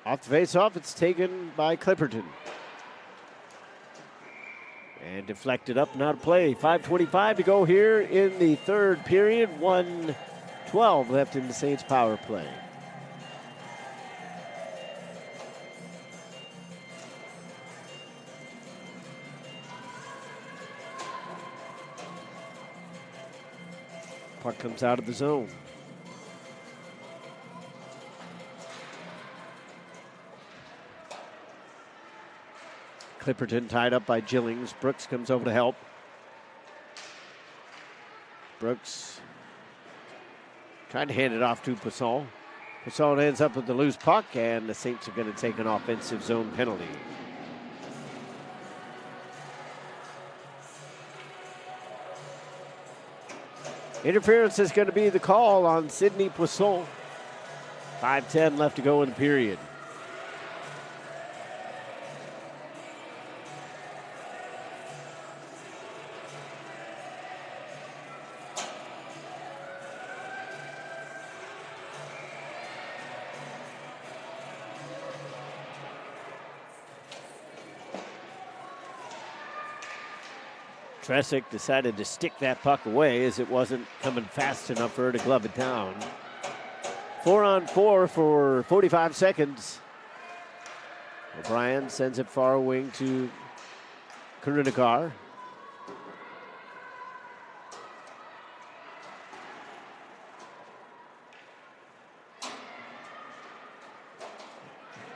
Off the face-off, it's taken by Clipperton. And deflected up, not a play. 5:25 to go here in the third period. 1:12 left in the Saints power play. Puck comes out of the zone. Clipperton tied up by Gillings. Brooks comes over to help. Brooks trying to hand it off to Poisson. Poisson ends up with the loose puck, and the Saints are going to take an offensive zone penalty. Interference is going to be the call on Sidney Poisson. 5:10 left to go in the period. Tresick decided to stick that puck away as it wasn't coming fast enough for her to glove it down. 4-on-4 for 45 seconds. O'Brien sends it far wing to Karunikar.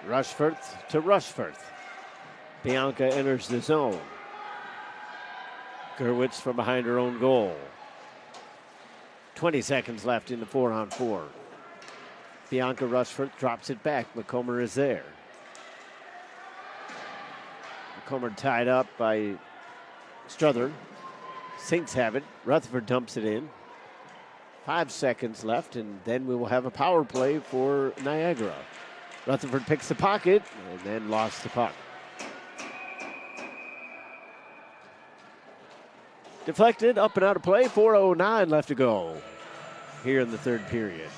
Rushforth to Rushforth. Bianca enters the zone. Gerwitz from behind her own goal. 20 seconds left in the 4-on-4. Bianca Rushforth drops it back. McComber is there. McComber tied up by Struther. Saints have it. Rutherford dumps it in. 5 seconds left, and then we will have a power play for Niagara. Rutherford picks the pocket and then lost the puck. Deflected, up and out of play. 4:09 left to go here in the third period.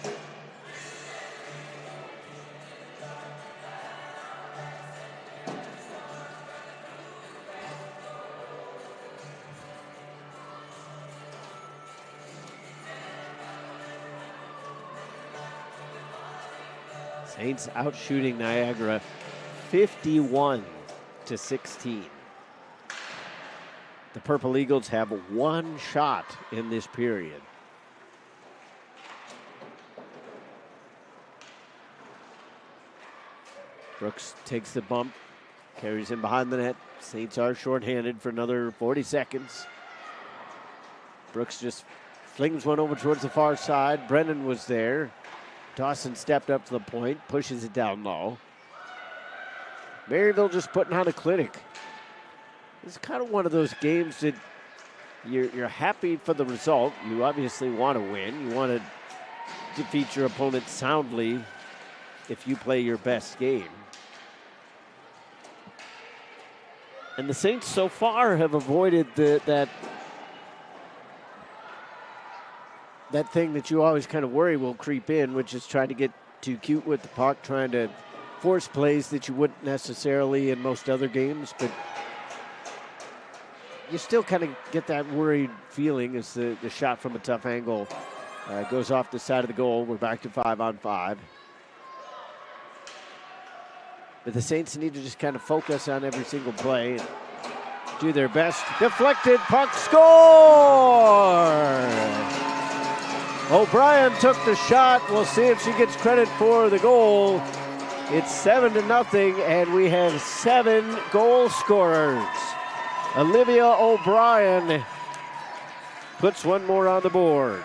Saints out shooting Niagara 51-16. The Purple Eagles have one shot in this period. Brooks takes the bump, carries him behind the net. Saints are shorthanded for another 40 seconds. Brooks just flings one over towards the far side. Brennan was there. Dawson stepped up to the point, pushes it down low. Maryville just putting on a clinic. It's kind of one of those games that you're happy for the result. You obviously want to win. You want to defeat your opponent soundly if you play your best game. And the Saints so far have avoided that thing that you always kind of worry will creep in, which is trying to get too cute with the puck, trying to force plays that you wouldn't necessarily in most other games, but you still kind of get that worried feeling as the shot from a tough angle goes off the side of the goal. We're back to 5-on-5. But the Saints need to just kind of focus on every single play and do their best. Deflected, puck, score! O'Brien took the shot. We'll see if she gets credit for the goal. It's 7-0, and we have 7 goal scorers. Olivia O'Brien puts one more on the board.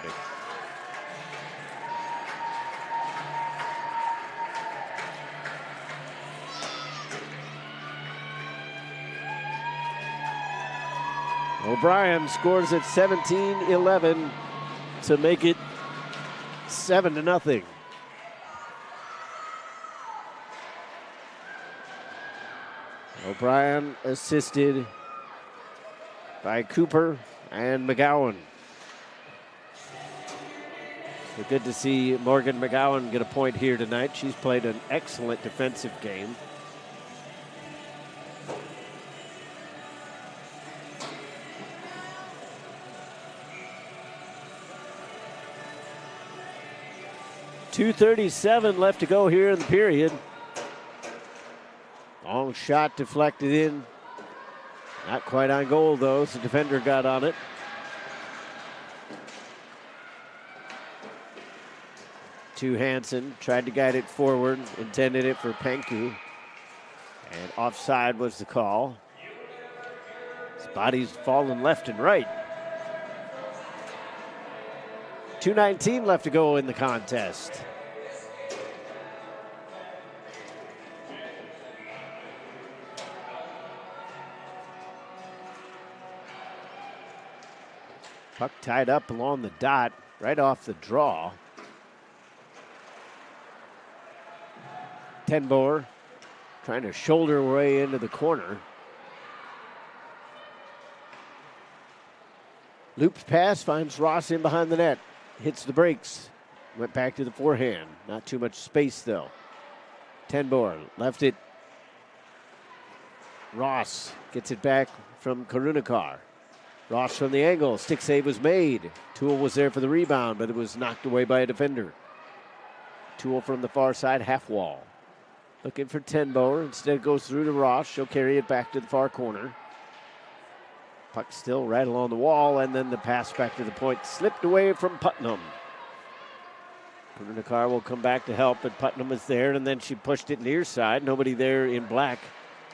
O'Brien scores at 17-11 to make it 7-0. O'Brien assisted by Cooper and McGowan. So good to see Morgan McGowan get a point here tonight. She's played an excellent defensive game. .237 left to go here in the period. Long shot deflected in. Not quite on goal, though. The defender got on it. To Hansen. Tried to guide it forward. Intended it for Penku. And offside was the call. His body's falling left and right. 2:19 left to go in the contest. Puck tied up along the dot, right off the draw. Tenboer trying to shoulder her way into the corner. Loops pass, finds Ross in behind the net. Hits the brakes. Went back to the forehand. Not too much space, though. Tenboer left it. Ross gets it back from Karunakar. Ross from the angle. Stick save was made. Toole was there for the rebound, but it was knocked away by a defender. Toole from the far side, half wall. Looking for Tenboer. Instead it goes through to Ross. She'll carry it back to the far corner. Puck still right along the wall, and then the pass back to the point slipped away from Putnam. Karunakar will come back to help, but Putnam is there, and then she pushed it near side. Nobody there in black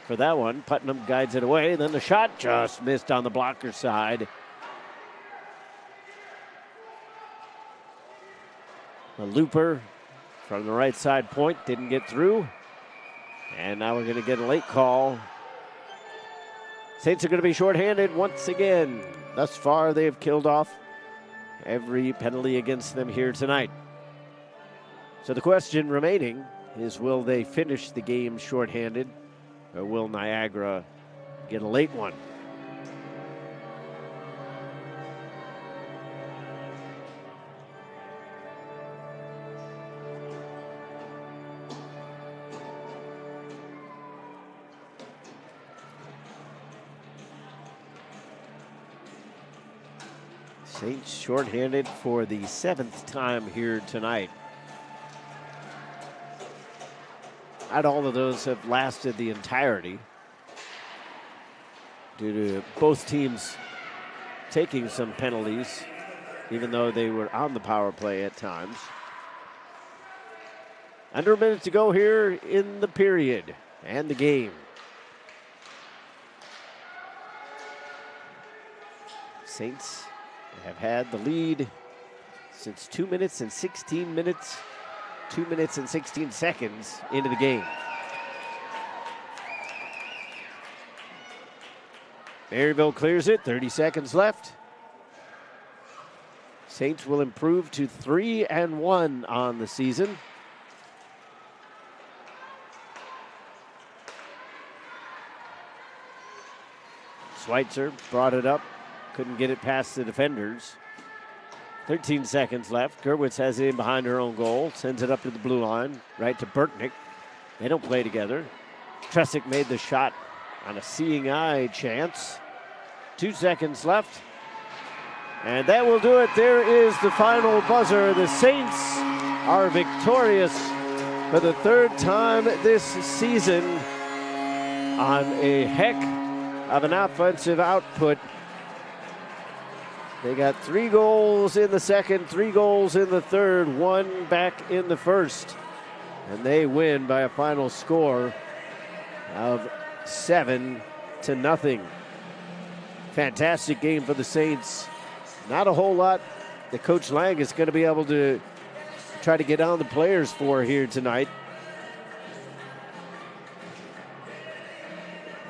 for that one. Putnam guides it away, and then the shot just missed on the blocker side. A looper from the right side point didn't get through, and now we're going to get a late call. Saints are going to be shorthanded once again. Thus far, they have killed off every penalty against them here tonight. So the question remaining is, will they finish the game shorthanded, or will Niagara get a late one? Saints shorthanded for the 7th time here tonight. Not all of those have lasted the entirety due to both teams taking some penalties, even though they were on the power play at times. Under a minute to go here in the period and the game. Saints have had the lead since 2 minutes and 16 minutes, 2 minutes and 16 seconds into the game. Maryville clears it, 30 seconds left. Saints will improve to 3-1 on the season. Schweitzer brought it up, couldn't get it past the defenders. 13 seconds left. Gerwitz has it in behind her own goal, sends it up to the blue line, right to Burtnick. They don't play together. Tresick made the shot on a seeing eye chance. 2 seconds left. And that will do it. There is the final buzzer. The Saints are victorious for the 3rd time this season on a heck of an offensive output. They got 3 goals in the second, 3 goals in the third, 1 back in the first. And they win by a final score of 7-0. Fantastic game for the Saints. Not a whole lot that Coach Lang is going to be able to try to get on the players for here tonight.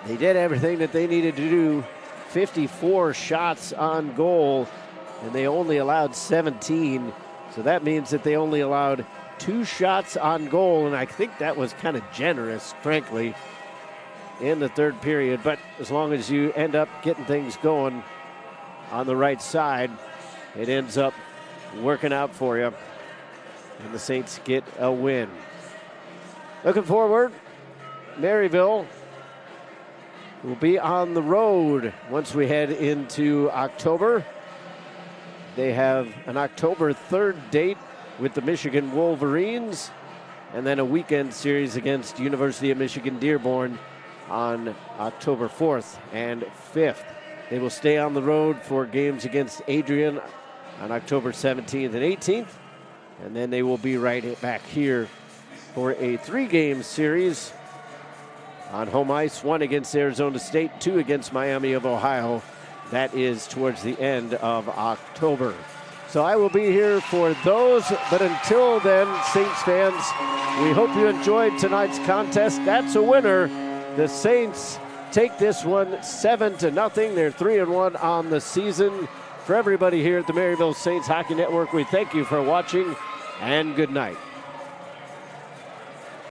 They did everything that they needed to do. 54 shots on goal, and they only allowed 17. So that means that they only allowed 2 shots on goal, and I think that was kind of generous, frankly, in the third period. But as long as you end up getting things going on the right side, it ends up working out for you, and the Saints get a win. Looking forward, Maryville will be on the road once we head into October. They have an October 3rd date with the Michigan Wolverines, and then a weekend series against University of Michigan Dearborn on October 4th and 5th. They will stay on the road for games against Adrian on October 17th and 18th, and then they will be right back here for a 3-game series on home ice, 1 against Arizona State, 2 against Miami of Ohio. That is towards the end of October. So I will be here for those, but until then, Saints fans, we hope you enjoyed tonight's contest. That's a winner. The Saints take this one 7-0. They're 3-1 on the season. For everybody here at the Maryville Saints Hockey Network, we thank you for watching, and good night.